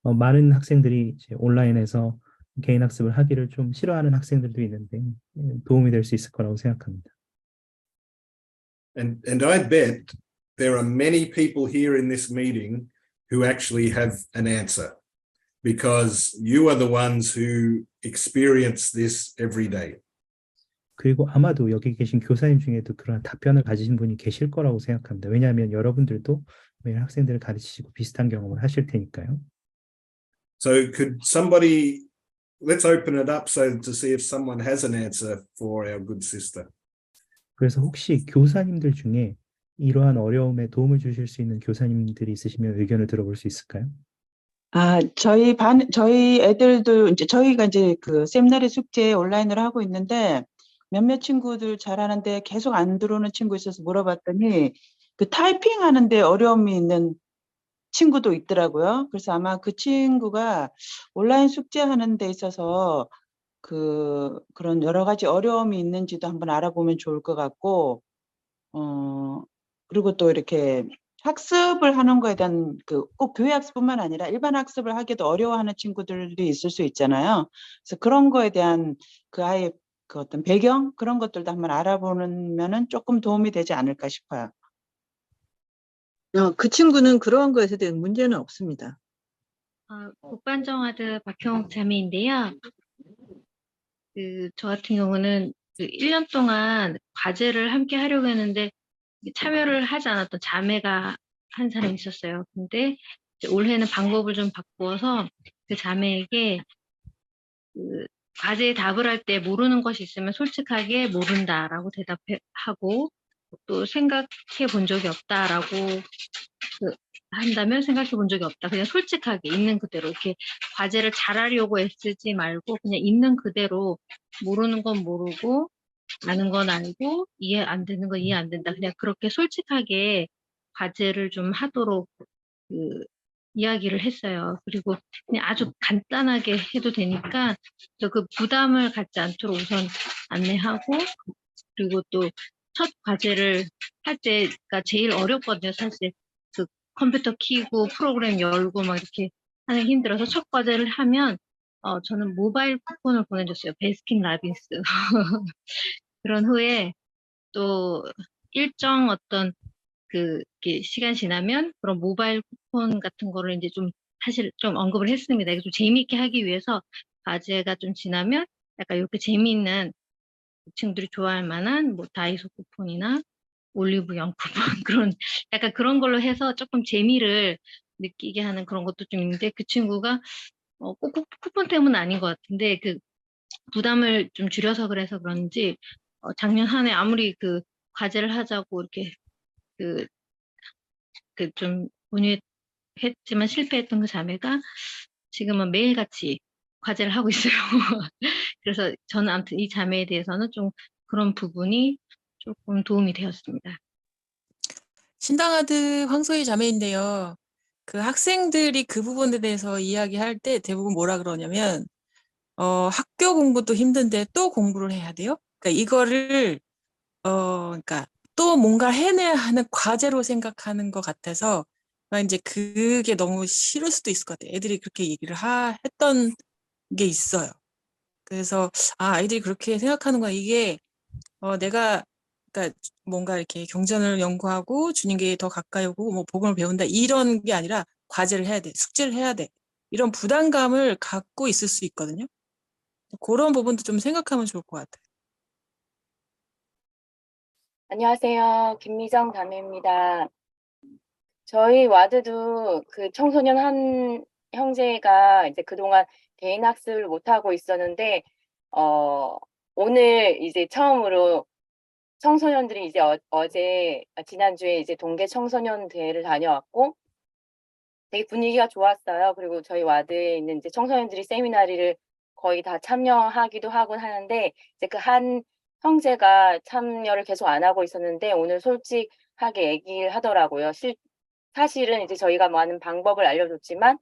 많은 학생들이 이제 온라인에서 개인 학습을 하기를 좀 싫어하는 학생들도 있는데 도움이 될 수 있을 거라고 생각합니다. And I bet there are many people here in this meeting who actually have an answer, because you are the ones who experience this every day. 그리고 아마도 여기 계신 교사님 중에도 그런 답변을 가지신 분이 계실 거라고 생각합니다. 왜냐하면 여러분들도 매일 학생들을 가르치시고 비슷한 경험을 하실 테니까요. So could somebody, let's open it up so to see if someone has an answer for our good sister. 그래서 혹시 교사님들 중에 이러한 어려움에 도움을 주실 수 있는 교사님들이 있으시면 의견을 들어볼 수 있을까요? 저희 애들도 저희가 그 세미나리 숙제 온라인으로 하고 있는데 몇몇 친구들 잘하는데 계속 안 들어오는 친구 있어서 물어봤더니 그 타이핑 하는데 어려움이 있는 친구도 있더라고요. 그래서 아마 그 친구가 온라인 숙제하는 데 있어서 그런 여러 가지 어려움이 있는지도 한번 알아보면 좋을 것 같고, 그리고 또 이렇게 학습을 하는 거에 대한 꼭 교회 학습뿐만 아니라 일반 학습을 하기도 어려워하는 친구들도 있을 수 있잖아요. 그래서 그런 거에 대한 그 아이의 그 어떤 배경 그런 것들도 한번 알아보면은 조금 도움이 되지 않을까 싶어요. 그 친구는 그러한 것에 대한 문제는 없습니다. 북반정아드 박형옥 자매인데요. 저 같은 경우는 1년 동안 과제를 함께 하려고 했는데 참여를 하지 않았던 자매가 한 사람이 있었어요. 근데 올해는 방법을 좀 바꾸어서 그 자매에게 과제에 답을 할 때 모르는 것이 있으면 솔직하게 모른다라고 대답하고 또 생각해 본 적이 없다라고 한다면 생각해 본 적이 없다. 그냥 솔직하게 있는 그대로 이렇게 과제를 잘하려고 애쓰지 말고 그냥 있는 그대로 모르는 건 모르고 아는 건 알고 이해 안 되는 건 이해 안 된다. 그냥 그렇게 솔직하게 과제를 좀 하도록 이야기를 했어요. 그리고 그냥 아주 간단하게 해도 되니까 그 부담을 갖지 않도록 우선 안내하고 그리고 또 첫 과제를 할 때가 제일 어렵거든요. 사실 컴퓨터 켜고 프로그램 열고 막 이렇게 하는 게 힘들어서 첫 과제를 하면 저는 모바일 쿠폰을 보내줬어요. 베스킨 라빈스. 그런 후에 또 일정 어떤 시간 지나면 그런 모바일 쿠폰 같은 거를 이제 좀 사실 좀 언급을 했습니다. 좀 재미있게 하기 위해서 과제가 좀 지나면 약간 이렇게 재미있는 친구들이 좋아할 만한 뭐 다이소 쿠폰이나 올리브영 쿠폰 그런 약간 그런 걸로 해서 조금 재미를 느끼게 하는 그런 것도 좀 있는데 그 친구가 꼭 쿠폰 때문은 아닌 것 같은데 부담을 좀 줄여서 그래서 그런지 작년 한 해 아무리 과제를 하자고 이렇게 좀 본의했지만 실패했던 그 자매가 지금은 매일같이 과제를 하고 있어요. 그래서 저는 아무튼 이 자매에 대해서는 좀 그런 부분이 조금 도움이 되었습니다. 신당아드 황소희 자매인데요. 그 학생들이 그 부분에 대해서 이야기할 때 대부분 뭐라 그러냐면, 학교 공부도 힘든데 또 공부를 해야 돼요? 그러니까 이거를, 그러니까 또 뭔가 해내야 하는 과제로 생각하는 것 같아서, 이제 그게 너무 싫을 수도 있을 것 같아요. 애들이 그렇게 얘기를 했던 게 있어요. 그래서, 아이들이 그렇게 생각하는구나. 이게, 내가, 그러니까 뭔가 이렇게 경전을 연구하고 주님께 더 가까이 오고 뭐 복음을 배운다 이런 게 아니라 과제를 해야 돼, 숙제를 해야 돼. 이런 부담감을 갖고 있을 수 있거든요. 그런 부분도 좀 생각하면 좋을 것 같아요. 안녕하세요. 김미정 자매입니다. 저희 와드도 그 청소년 한 형제가 이제 그동안 개인 학습을 못하고 있었는데, 오늘 이제 처음으로 청소년들이 이제 지난주에 이제 동계 청소년 대회를 다녀왔고, 되게 분위기가 좋았어요. 그리고 저희 와드에 있는 이제 청소년들이 세미나리를 거의 다 참여하기도 하곤 하는데, 이제 그 한 형제가 참여를 계속 안 하고 있었는데, 오늘 솔직하게 얘기를 하더라고요. 사실은 이제 저희가 많은 방법을 알려줬지만,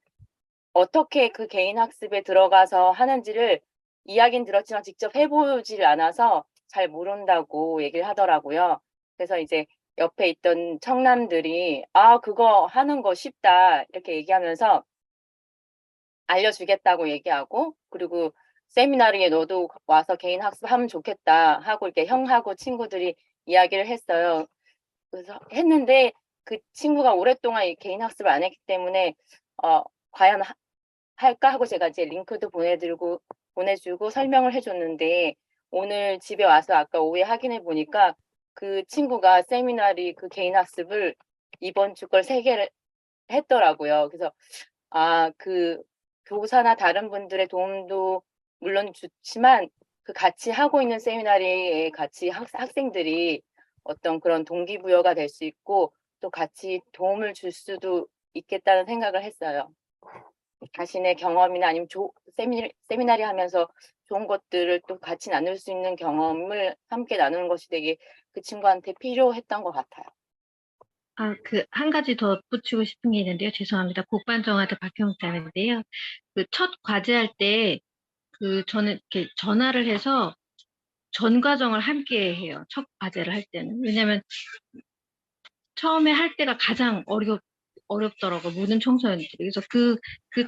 어떻게 그 개인 학습에 들어가서 하는지를 이야기는 들었지만 직접 해보질 않아서 잘 모른다고 얘기를 하더라고요. 그래서 이제 옆에 있던 청남들이 그거 하는 거 쉽다 이렇게 얘기하면서 알려주겠다고 얘기하고, 그리고 세미나리에 너도 와서 개인 학습하면 좋겠다 하고 이렇게 형하고 친구들이 이야기를 했어요. 그래서 했는데 그 친구가 오랫동안 이 개인 학습을 안 했기 때문에 과연 할까 하고 제가 이제 링크도 보내주고 설명을 해줬는데, 오늘 집에 와서 아까 오후에 확인해 보니까 그 친구가 세미나리 그 개인 학습을 이번 주 걸 3개를 했더라고요. 그래서 그 교사나 다른 분들의 도움도 물론 좋지만 그 같이 하고 있는 세미나리에 같이 학생들이 어떤 그런 동기부여가 될 수 있고 또 같이 도움을 줄 수도 있겠다는 생각을 했어요. 자신의 경험이나 아니면 세미나리 하면서 좋은 것들을 또 같이 나눌 수 있는 경험을 함께 나누는 것이 되게 그 친구한테 필요했던 것 같아요. 한 가지 더 붙이고 싶은 게 있는데요. 죄송합니다. 곡반정화대 박형자인데요. 그 첫 과제할 때, 저는 이렇게 전화를 해서 전 과정을 함께 해요. 첫 과제를 할 때는. 왜냐면 처음에 할 때가 가장 어렵더라고요. 모든 청소년들이. 그래서 그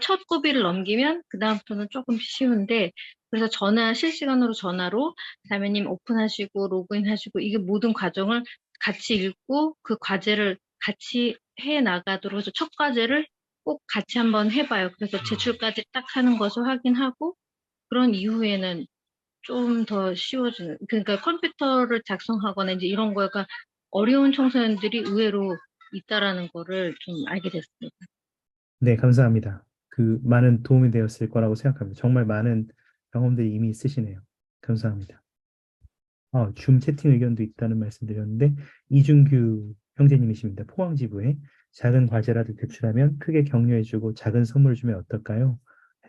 첫 고비를 넘기면 그다음부터는 조금 쉬운데, 그래서 실시간으로 전화로 자매님 오픈하시고 로그인하시고 이게 모든 과정을 같이 읽고 그 과제를 같이 해 나가도록 해서 첫 과제를 꼭 같이 한번 해봐요. 그래서 제출까지 딱 하는 것을 확인하고 그런 이후에는 좀 더 쉬워지는, 그러니까 컴퓨터를 작성하거나 이제 이런 거가 어려운 청소년들이 의외로 있다라는 거를 좀 알게 됐습니다. 네, 감사합니다. 많은 도움이 되었을 거라고 생각합니다. 정말 많은 경험들이 이미 있으시네요. 감사합니다. 줌 채팅 의견도 있다는 말씀드렸는데, 이준규 형제님이십니다. 포항지부에 작은 과제라도 제출하면 크게 격려해주고 작은 선물을 주면 어떨까요?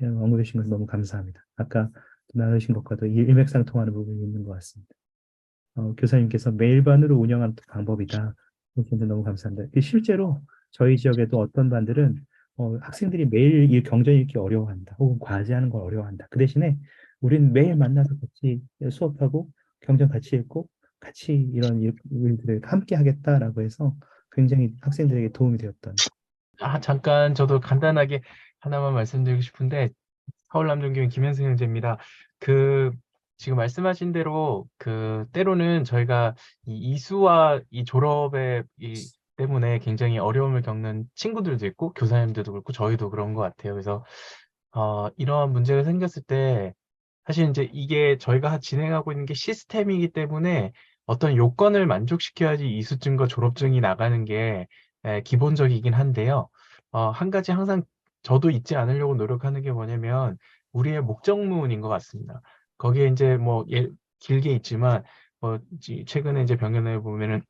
언급해 주신 것 너무 감사합니다. 아까 나누신 것과도 일맥상통하는 부분이 있는 것 같습니다. 교사님께서 매일반으로 운영하는 방법이다. 너무 감사합니다. 실제로 저희 지역에도 어떤 반들은 학생들이 매일 경전 읽기 어려워한다. 혹은 과제하는 걸 어려워한다. 그 대신에 우리는 매일 만나서 같이 수업하고 경전 같이 읽고 같이 이런 일들을 함께 하겠다라고 해서 굉장히 학생들에게 도움이 되었던. 잠깐 저도 간단하게 하나만 말씀드리고 싶은데, 서울남중교회 김현승 형제입니다. 지금 말씀하신 대로 때로는 저희가 이 이수와 이 졸업에 때문에 굉장히 어려움을 겪는 친구들도 있고 교사님들도 그렇고 저희도 그런 것 같아요. 그래서 이러한 문제가 생겼을 때 사실 이제 이게 저희가 진행하고 있는 게 시스템이기 때문에 어떤 요건을 만족시켜야지 이수증과 졸업증이 나가는 게 기본적이긴 한데요. 한 가지 항상 저도 잊지 않으려고 노력하는 게 뭐냐면 우리의 목적문인 것 같습니다. 거기에 이제 길게 있지만 최근에 이제 병변에 보면은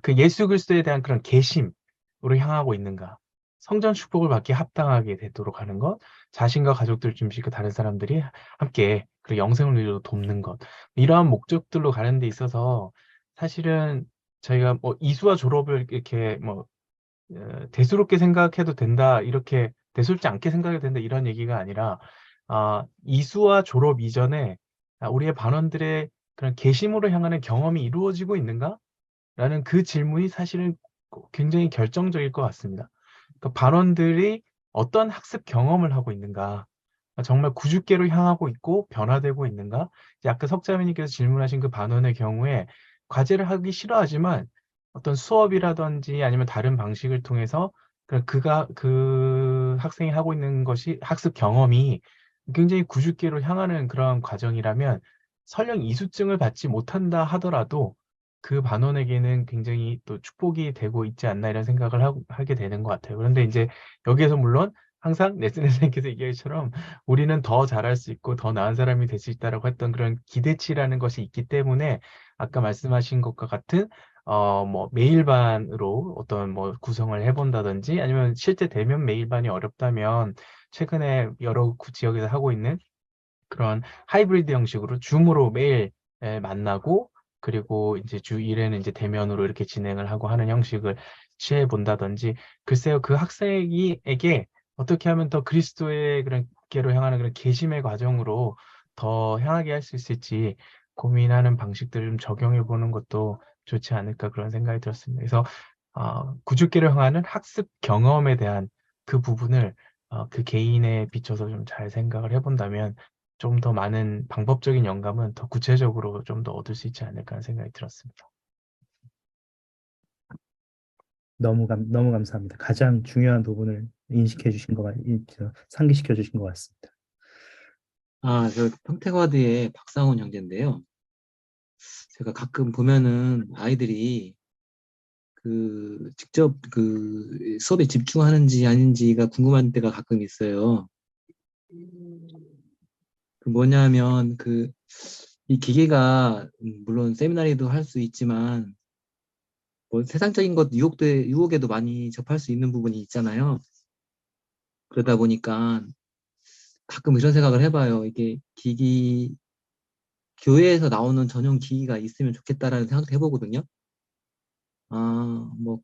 그 예수 그리스도에 대한 그런 계심으로 향하고 있는가, 성전 축복을 받기에 합당하게 되도록 하는 것, 자신과 가족들 중심그 다른 사람들이 함께 그 영생을 위로 돕는 것, 이러한 목적들로 가는 데 있어서 사실은 저희가 뭐 이수와 졸업을 이렇게 뭐 대수롭게 생각해도 된다, 이렇게 대수롭지 않게 생각해도 된다, 이런 얘기가 아니라 이수와 졸업 이전에 우리의 반원들의 그런 계심으로 향하는 경험이 이루어지고 있는가? 라는 그 질문이 사실은 굉장히 결정적일 것 같습니다. 그러니까 반원들이 어떤 학습 경험을 하고 있는가? 정말 구주께로 향하고 있고 변화되고 있는가? 이제 아까 석자매님께서 질문하신 그 반원의 경우에 과제를 하기 싫어하지만 어떤 수업이라든지 아니면 다른 방식을 통해서 그 학생이 하고 있는 것이 학습 경험이 굉장히 구주께로 향하는 그런 과정이라면 설령 이수증을 받지 못한다 하더라도 그 반원에게는 굉장히 또 축복이 되고 있지 않나, 이런 생각을 하게 되는 것 같아요. 그런데 이제 여기에서 물론 항상 넬슨 선생님께서 얘기하기처럼 우리는 더 잘할 수 있고 더 나은 사람이 될 수 있다라고 했던 그런 기대치라는 것이 있기 때문에 아까 말씀하신 것과 같은 뭐 메일반으로 어떤 뭐 구성을 해본다든지, 아니면 실제 대면 메일반이 어렵다면 최근에 여러 지역에서 하고 있는 그런 하이브리드 형식으로 줌으로 매일 만나고, 그리고 이제 주 1회는 이제 대면으로 이렇게 진행을 하고 하는 형식을 취해 본다든지, 글쎄요, 그 학생에게 어떻게 하면 더 그리스도의 그런 께로 향하는 그런 계심의 과정으로 더 향하게 할 수 있을지 고민하는 방식들을 좀 적용해 보는 것도 좋지 않을까, 그런 생각이 들었습니다. 그래서 구주께로 향하는 학습 경험에 대한 그 부분을 그 개인에 비춰서 좀 잘 생각을 해본다면 좀 더 많은 방법적인 영감은 더 구체적으로 좀 더 얻을 수 있지 않을까 하는 생각이 들었습니다. 너무 감사합니다. 가장 중요한 부분을 상기시켜 주신 것 같습니다. 저 평택와드의 박상훈 형제인데요. 제가 가끔 보면은 아이들이 직접 수업에 집중하는지 아닌지가 궁금한 때가 가끔 있어요. 뭐냐면 이 기계가 물론 세미나리도 할 수 있지만 뭐 세상적인 것 유혹에도 많이 접할 수 있는 부분이 있잖아요. 그러다 보니까 가끔 이런 생각을 해봐요. 이게 교회에서 나오는 전용 기기가 있으면 좋겠다라는 생각도 해보거든요. 뭐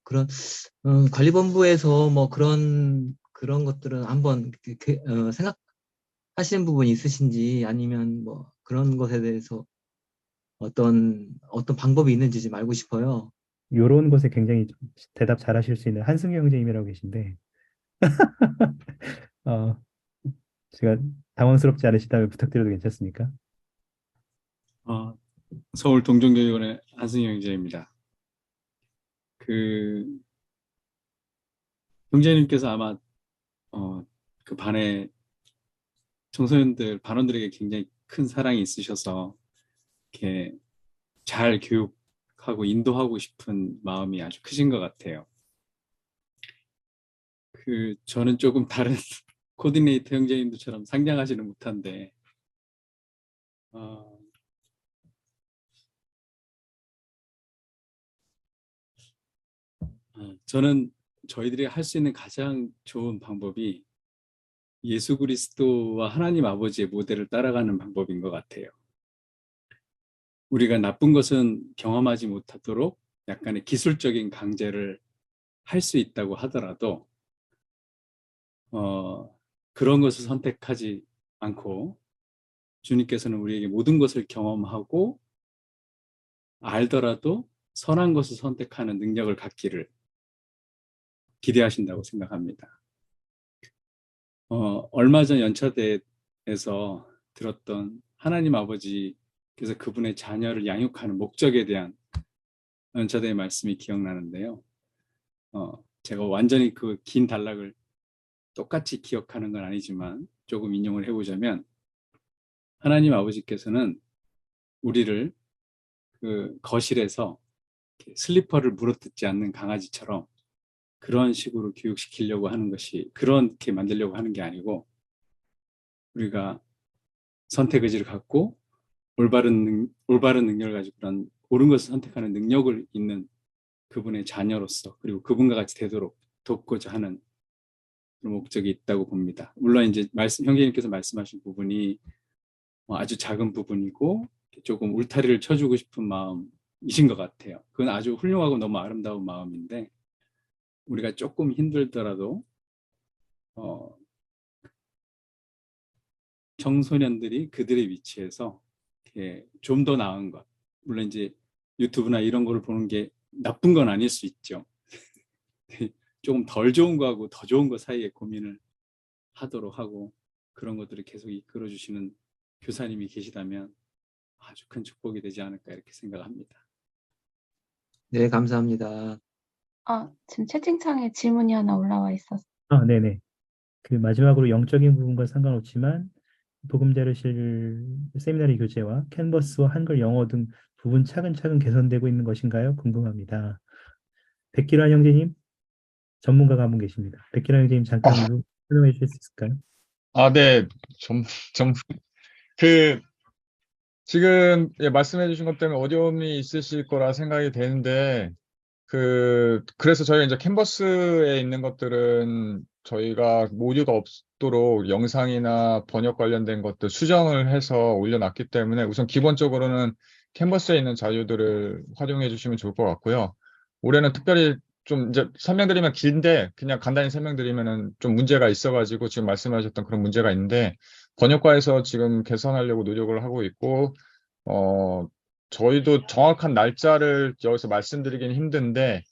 관리본부에서 뭐 그런 것들은 한번 생각하시는 부분이 있으신지, 아니면 뭐 그런 것에 대해서 어떤 방법이 있는지 좀 알고 싶어요. 요런 것에 굉장히 대답 잘하실 수 있는 한승규 형제님이라고 계신데 제가 당황스럽지 않으시다면 부탁드려도 괜찮습니까? 서울 동정교육원의 한승희 형제입니다. 형제님께서 아마 그 반의 반원들에게 굉장히 큰 사랑이 있으셔서 이렇게 잘 교육하고 인도하고 싶은 마음이 아주 크신 것 같아요. 저는 조금 다른 코디네이터 형제님들처럼 상냥하지는 못한데 저는 저희들이 할 수 있는 가장 좋은 방법이 예수 그리스도와 하나님 아버지의 모델을 따라가는 방법인 것 같아요. 우리가 나쁜 것은 경험하지 못하도록 약간의 기술적인 강제를 할 수 있다고 하더라도 그런 것을 선택하지 않고 주님께서는 우리에게 모든 것을 경험하고 알더라도 선한 것을 선택하는 능력을 갖기를 기대하신다고 생각합니다. 얼마 전 연차대에서 들었던 하나님 아버지께서 그분의 자녀를 양육하는 목적에 대한 연차대의 말씀이 기억나는데요. 제가 완전히 그 긴 단락을 똑같이 기억하는 건 아니지만 조금 인용을 해보자면, 하나님 아버지께서는 우리를 거실에서 슬리퍼를 물어뜯지 않는 강아지처럼 그런 식으로 교육시키려고 하는 것이, 그렇게 만들려고 하는 게 아니고, 우리가 선택 의지를 갖고 올바른 능력을 가지고 그런 옳은 것을 선택하는 능력을 있는 그분의 자녀로서, 그리고 그분과 같이 되도록 돕고자 하는 그런 목적이 있다고 봅니다. 물론 이제 형제님께서 말씀하신 부분이 아주 작은 부분이고 조금 울타리를 쳐주고 싶은 마음이신 것 같아요. 그건 아주 훌륭하고 너무 아름다운 마음인데 우리가 조금 힘들더라도 청소년들이 그들의 위치에서 좀 더 나은 것, 물론 이제 유튜브나 이런 거를 보는 게 나쁜 건 아닐 수 있죠. 조금 덜 좋은 거하고 더 좋은 거 사이에 고민을 하도록 하고 그런 것들을 계속 이끌어 주시는 교사님이 계시다면 아주 큰 축복이 되지 않을까 이렇게 생각합니다. 네, 감사합니다. 지금 채팅창에 질문이 하나 올라와 있어서. 네네. 그 마지막으로 영적인 부분과 상관없지만 복음자료실 세미나리 교재와 캔버스와 한글 영어 등 부분 차근차근 개선되고 있는 것인가요? 궁금합니다. 백기란 형제님, 전문가가 한 분 계십니다. 백기란 형제님 잠깐 설명해 주실 수 있을까요? 네. 지금 말씀해 주신 것 때문에 어려움이 있으실 거라 생각이 되는데, 그래서 저희가 이제 캔버스에 있는 것들은 저희가 오류가 없도록 영상이나 번역 관련된 것들 수정을 해서 올려놨기 때문에 우선 기본적으로는 캔버스에 있는 자료들을 활용해 주시면 좋을 것 같고요. 올해는 특별히 좀 이제 설명드리면 긴데 그냥 간단히 설명드리면은 좀 문제가 있어가지고 지금 말씀하셨던 그런 문제가 있는데 번역과에서 지금 개선하려고 노력을 하고 있고, 저희도 정확한 날짜를 여기서 말씀드리기는 힘든데,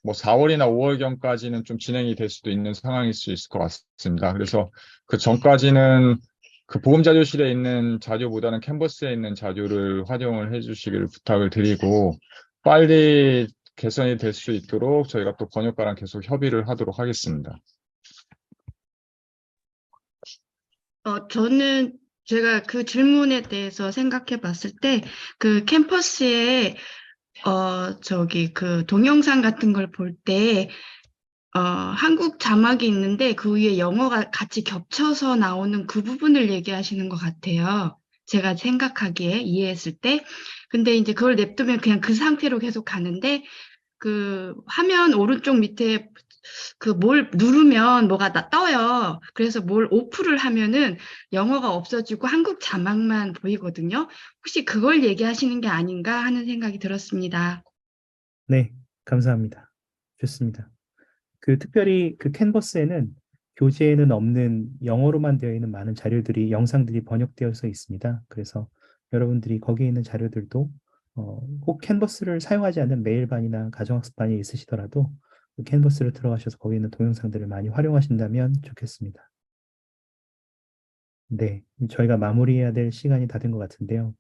4월이나 5월경까지는 좀 진행이 될 수도 있는 상황일 수 있을 것 같습니다. 그래서 그 전까지는 그 보험자료실에 있는 자료보다는 캔버스에 있는 자료를 활용을 해주시기를 부탁을 드리고, 빨리 개선이 될 수 있도록 저희가 또 번역가랑 계속 협의를 하도록 하겠습니다. 저는 제가 그 질문에 대해서 생각해 봤을 때, 그 캠퍼스에, 그 동영상 같은 걸 볼 때, 한국 자막이 있는데 그 위에 영어가 같이 겹쳐서 나오는 그 부분을 얘기하시는 것 같아요. 제가 생각하기에 이해했을 때. 근데 이제 그걸 냅두면 그냥 그 상태로 계속 가는데, 그 화면 오른쪽 밑에 뭘 누르면 뭐가 떠요. 그래서 뭘 오프를 하면은 영어가 없어지고 한국 자막만 보이거든요. 혹시 그걸 얘기하시는 게 아닌가 하는 생각이 들었습니다. 네, 감사합니다. 좋습니다. 특별히 그 캔버스에는 교재에는 없는 영어로만 되어 있는 많은 자료들이, 영상들이 번역되어서 있습니다. 그래서 여러분들이 거기에 있는 자료들도 혹 캔버스를 사용하지 않는 메일반이나 가정학습반이 있으시더라도 그 캔버스를 들어가셔서 거기 있는 동영상들을 많이 활용하신다면 좋겠습니다. 네, 저희가 마무리해야 될 시간이 다 된 것 같은데요.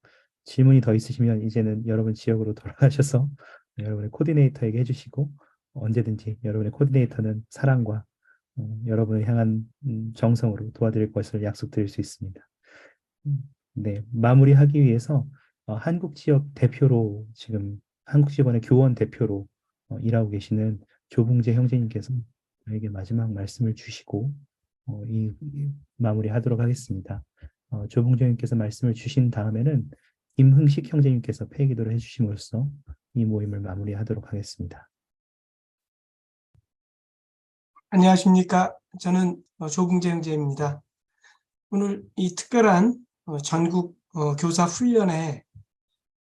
질문이 더 있으시면 이제는 여러분 지역으로 돌아가셔서 여러분의 코디네이터에게 해주시고 언제든지 여러분의 코디네이터는 사랑과 여러분을 향한 정성으로 도와드릴 것을 약속드릴 수 있습니다. 네, 마무리하기 위해서 한국 지역 대표로 지금 한국 지원의 교원 대표로 일하고 계시는 조붕재 형제님께서 저에게 마지막 말씀을 주시고 이 마무리하도록 하겠습니다. 조붕재 형님께서 말씀을 주신 다음에는 김흥식 형제님께서 폐기도를 해주심으로써 이 모임을 마무리하도록 하겠습니다. 안녕하십니까. 저는 조붕재 형제입니다. 오늘 이 특별한 전국 교사 훈련에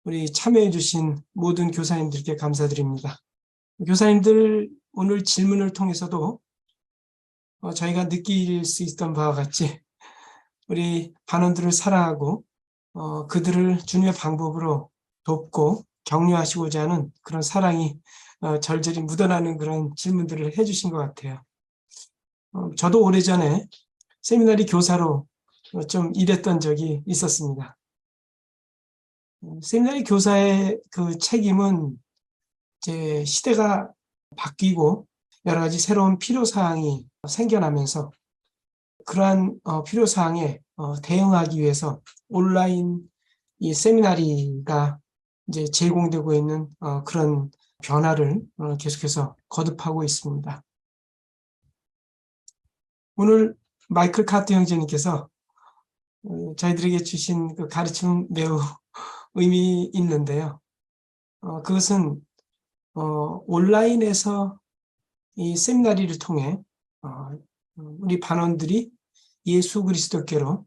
우리 참여해 주신 모든 교사님들께 감사드립니다. 교사님들 오늘 질문을 통해서도 저희가 느낄 수 있던 바와 같이 우리 반원들을 사랑하고 그들을 주님의 방법으로 돕고 격려하시고자 하는 그런 사랑이 절절히 묻어나는 그런 질문들을 해주신 것 같아요. 저도 오래전에 세미나리 교사로 좀 일했던 적이 있었습니다. 세미나리 교사의 그 책임은 이제 시대가 바뀌고 여러 가지 새로운 필요사항이 생겨나면서 그러한 필요사항에 대응하기 위해서 온라인 이 세미나리가 이제 제공되고 있는 그런 변화를 계속해서 거듭하고 있습니다. 오늘 마이클 카트 형제님께서 저희들에게 주신 그 가르침은 매우 의미 있는데요. 그것은 온라인에서 이 세미나리를 통해 우리 반원들이 예수 그리스도께로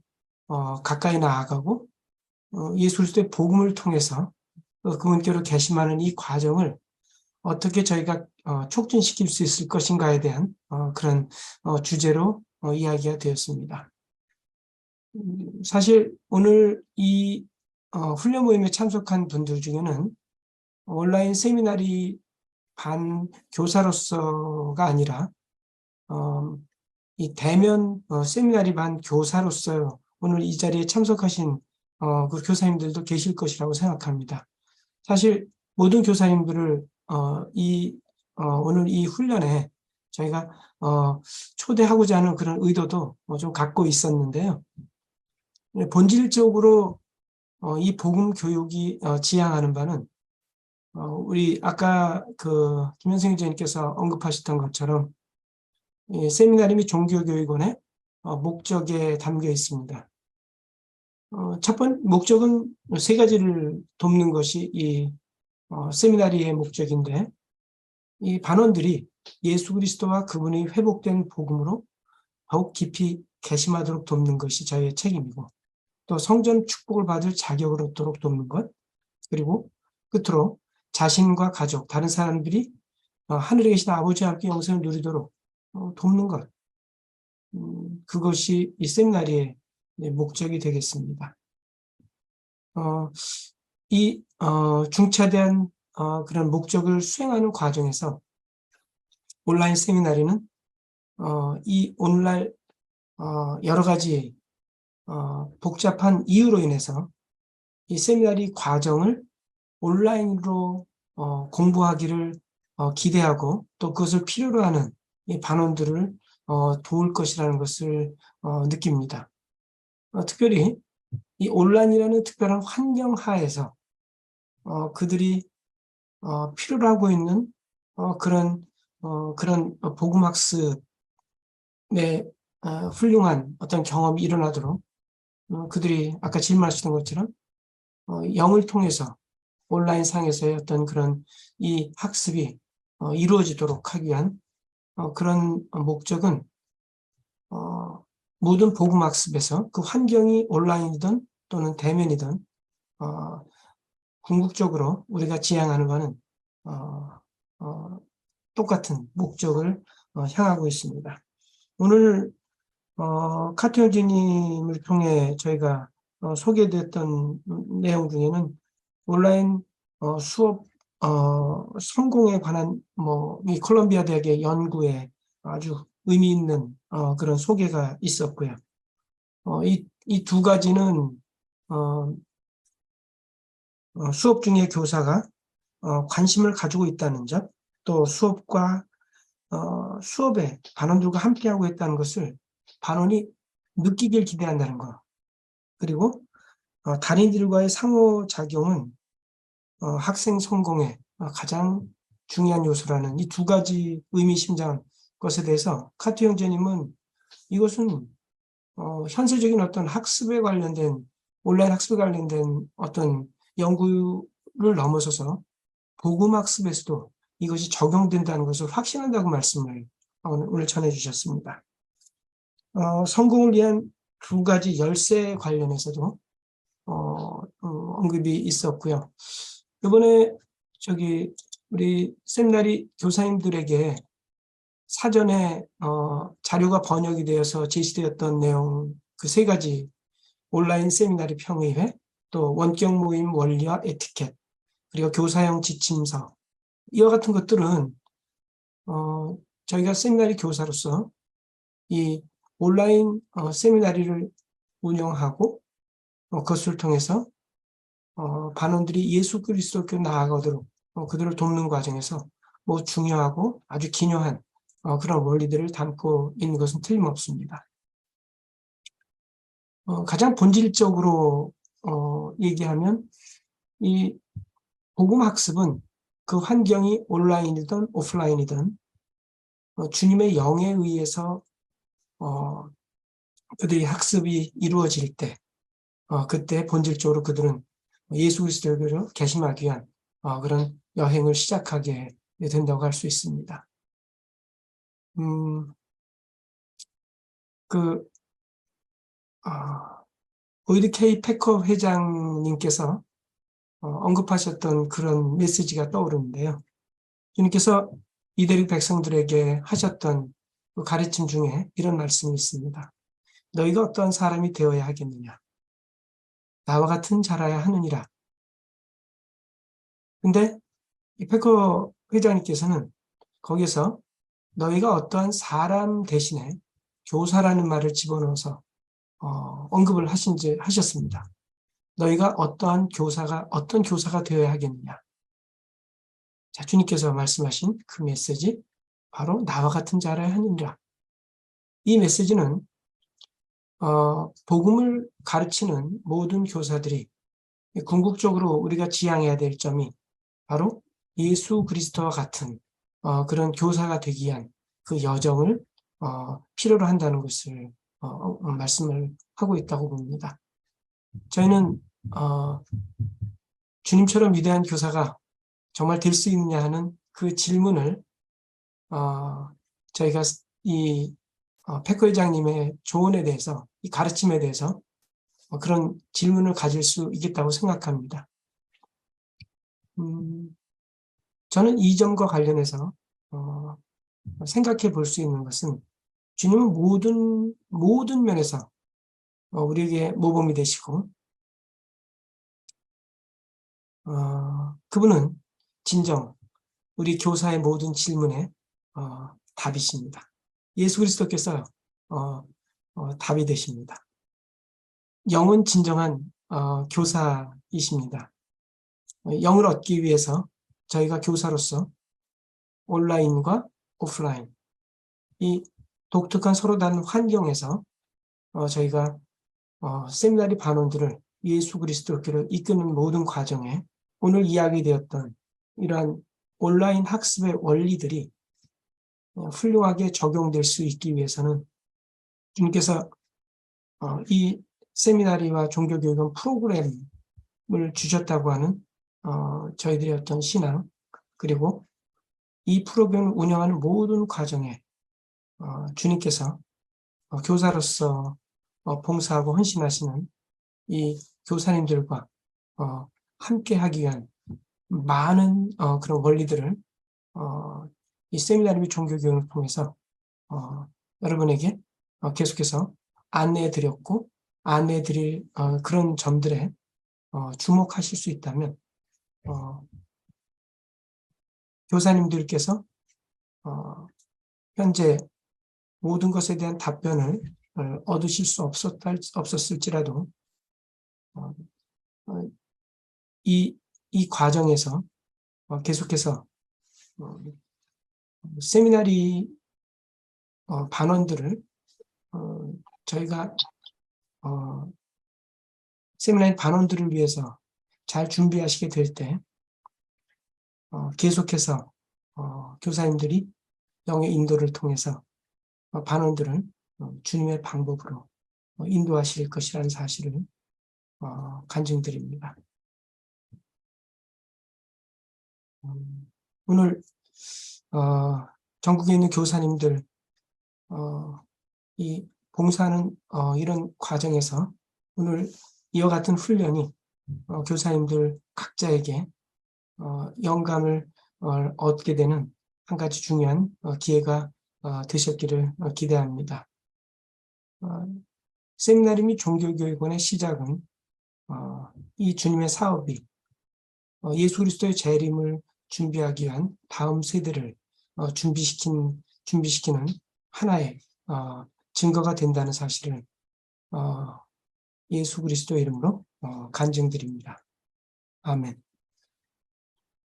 가까이 나아가고 예수 그리스도의 복음을 통해서 그분께로 개심하는 이 과정을 어떻게 저희가 촉진시킬 수 있을 것인가에 대한 그런 주제로 이야기가 되었습니다. 사실 오늘 이 훈련 모임에 참석한 분들 중에는 온라인 세미나리 반 교사로서가 아니라 이 대면 세미나리 반 교사로서 오늘 이 자리에 참석하신 그 교사님들도 계실 것이라고 생각합니다. 사실 모든 교사님들을 오늘 이 훈련에 저희가 초대하고자 하는 그런 의도도 좀 갖고 있었는데요. 본질적으로 이 복음 교육이 지향하는 바는 우리 아까 그 김현승 교수님께서 언급하셨던 것처럼 세미나리 및 종교교육원의 목적에 담겨 있습니다. 첫 번째 목적은 세 가지를 돕는 것이 이 세미나리의 목적인데, 이 반원들이 예수 그리스도와 그분의 회복된 복음으로 더욱 깊이 개심하도록 돕는 것이 저희의 책임이고, 또 성전 축복을 받을 자격을 얻도록 돕는 것, 그리고 끝으로 자신과 가족, 다른 사람들이 하늘에 계신 아버지와 함께 영생을 누리도록 돕는 것, 그것이 이 세미나리의 목적이 되겠습니다. 이 중차대한 그런 목적을 수행하는 과정에서 온라인 세미나리는 이 오늘날 여러 가지 복잡한 이유로 인해서 이 세미나리 과정을 온라인으로 공부하기를 기대하고 또 그것을 필요로 하는 이 반원들을 도울 것이라는 것을 느낍니다. 특별히 이 온라인이라는 특별한 환경 하에서 그들이 필요로 하고 있는 그런 복음학습의 훌륭한 어떤 경험이 일어나도록 그들이 아까 질문하셨던 것처럼 영을 통해서 온라인 상에서의 어떤 그런 이 학습이 이루어지도록 하기 위한 그런 목적은 모든 복음학습에서 그 환경이 온라인이든 또는 대면이든 궁극적으로 우리가 지향하는 바는 똑같은 목적을 향하고 있습니다. 오늘 카트형제님을 통해 저희가 소개됐던 내용 중에는 온라인 수업 성공에 관한 이 콜롬비아 대학의 연구에 아주 의미 있는 그런 소개가 있었고요. 이 두 가지는 수업 중에 교사가 관심을 가지고 있다는 점, 또 수업에 반원들과 함께하고 있다는 것을 반원이 느끼길 기대한다는 것, 그리고 달인들과의 상호작용은 학생 성공의 가장 중요한 요소라는 이 두 가지 의미심장한 것에 대해서 카트 형제님은 이것은 현실적인 어떤 학습에 관련된 온라인 학습에 관련된 어떤 연구를 넘어서서 복음학습에서도 이것이 적용된다는 것을 확신한다고 말씀을 오늘 전해주셨습니다. 성공을 위한 두 가지 열쇠 관련해서도 언급이 있었고요. 이번에 우리 세미나리 교사님들에게 사전에 자료가 번역이 되어서 제시되었던 내용 그 세 가지 온라인 세미나리 평의회, 또 원격 모임 원리와 에티켓, 그리고 교사용 지침서, 이와 같은 것들은 저희가 세미나리 교사로서 이 온라인 세미나리를 운영하고 그것을 통해서 반원들이 예수 그리스도께 나아가도록 그들을 돕는 과정에서 중요하고 아주 기묘한 그런 원리들을 담고 있는 것은 틀림없습니다. 가장 본질적으로 얘기하면 이 복음학습은 그 환경이 온라인이든 오프라인이든 주님의 영에 의해서 그들이 학습이 이루어질 때 그때 본질적으로 그들은 예수 그리스도를 개심하기 위한 그런 여행을 시작하게 된다고 할 수 있습니다. 보이드 K 패커 회장님께서 언급하셨던 그런 메시지가 떠오르는데요. 주님께서 이대륙 백성들에게 하셨던 그 가르침 중에 이런 말씀이 있습니다. 너희가 어떠한 사람이 되어야 하겠느냐? 나와 같은 자라야 하느니라. 근데 이 패커 회장님께서는 거기서 너희가 어떠한 사람 대신에 교사라는 말을 집어넣어서 언급을 하셨습니다. 너희가 어떤 교사가 되어야 하겠느냐. 자, 주님께서 말씀하신 그 메시지, 바로 나와 같은 자라야 하느니라. 이 메시지는 복음을 가르치는 모든 교사들이 궁극적으로 우리가 지향해야 될 점이 바로 예수 그리스도와 같은 그런 교사가 되기 위한 그 여정을 필요로 한다는 것을 말씀을 하고 있다고 봅니다. 저희는 주님처럼 위대한 교사가 정말 될 수 있느냐 하는 그 질문을 저희가 이 패커 회장님의 조언에 대해서, 이 가르침에 대해서 그런 질문을 가질 수 있겠다고 생각합니다. 저는 이 점과 관련해서 생각해 볼 수 있는 것은 주님은 모든 면에서 우리에게 모범이 되시고 그분은 진정 우리 교사의 모든 질문에 답이십니다. 예수 그리스도께서 답이 되십니다. 영은 진정한 교사이십니다. 영을 얻기 위해서 저희가 교사로서 온라인과 오프라인, 이 독특한 서로 다른 환경에서 저희가 세미나리 반원들을 예수 그리스도께로 이끄는 모든 과정에 오늘 이야기되었던 이러한 온라인 학습의 원리들이 훌륭하게 적용될 수 있기 위해서는 주님께서 이 세미나리와 종교교육원 프로그램을 주셨다고 하는 저희들의 어떤 신앙, 그리고 이 프로그램을 운영하는 모든 과정에 주님께서 교사로서 봉사하고 헌신하시는 이 교사님들과 함께 하기 위한 많은 그런 원리들을 이 세미나리 및 종교교육을 통해서 여러분에게 계속해서 안내해 드렸고 안내해 드릴 그런 점들에 주목하실 수 있다면 교사님들께서 현재 모든 것에 대한 답변을 얻으실 수 없었을지라도 이 과정에서 계속해서 세미나리 반원들을 저희가 세미나리 반원들을 위해서 잘 준비하시게 될 때 계속해서 교사님들이 영의 인도를 통해서 반원들을 주님의 방법으로 인도하실 것이라는 사실을 간증드립니다. 오늘 전국에 있는 교사님들 이 봉사하는 이런 과정에서 오늘 이와 같은 훈련이 교사님들 각자에게 영감을 얻게 되는 한 가지 중요한 기회가 되셨기를 기대합니다. 세미나리 및 종교교육원의 시작은 이 주님의 사업이 예수 그리스도의 재림을 준비하기 위한 다음 세대를 준비시키는 하나의 증거가 된다는 사실을 예수 그리스도의 이름으로 간증드립니다. 아멘.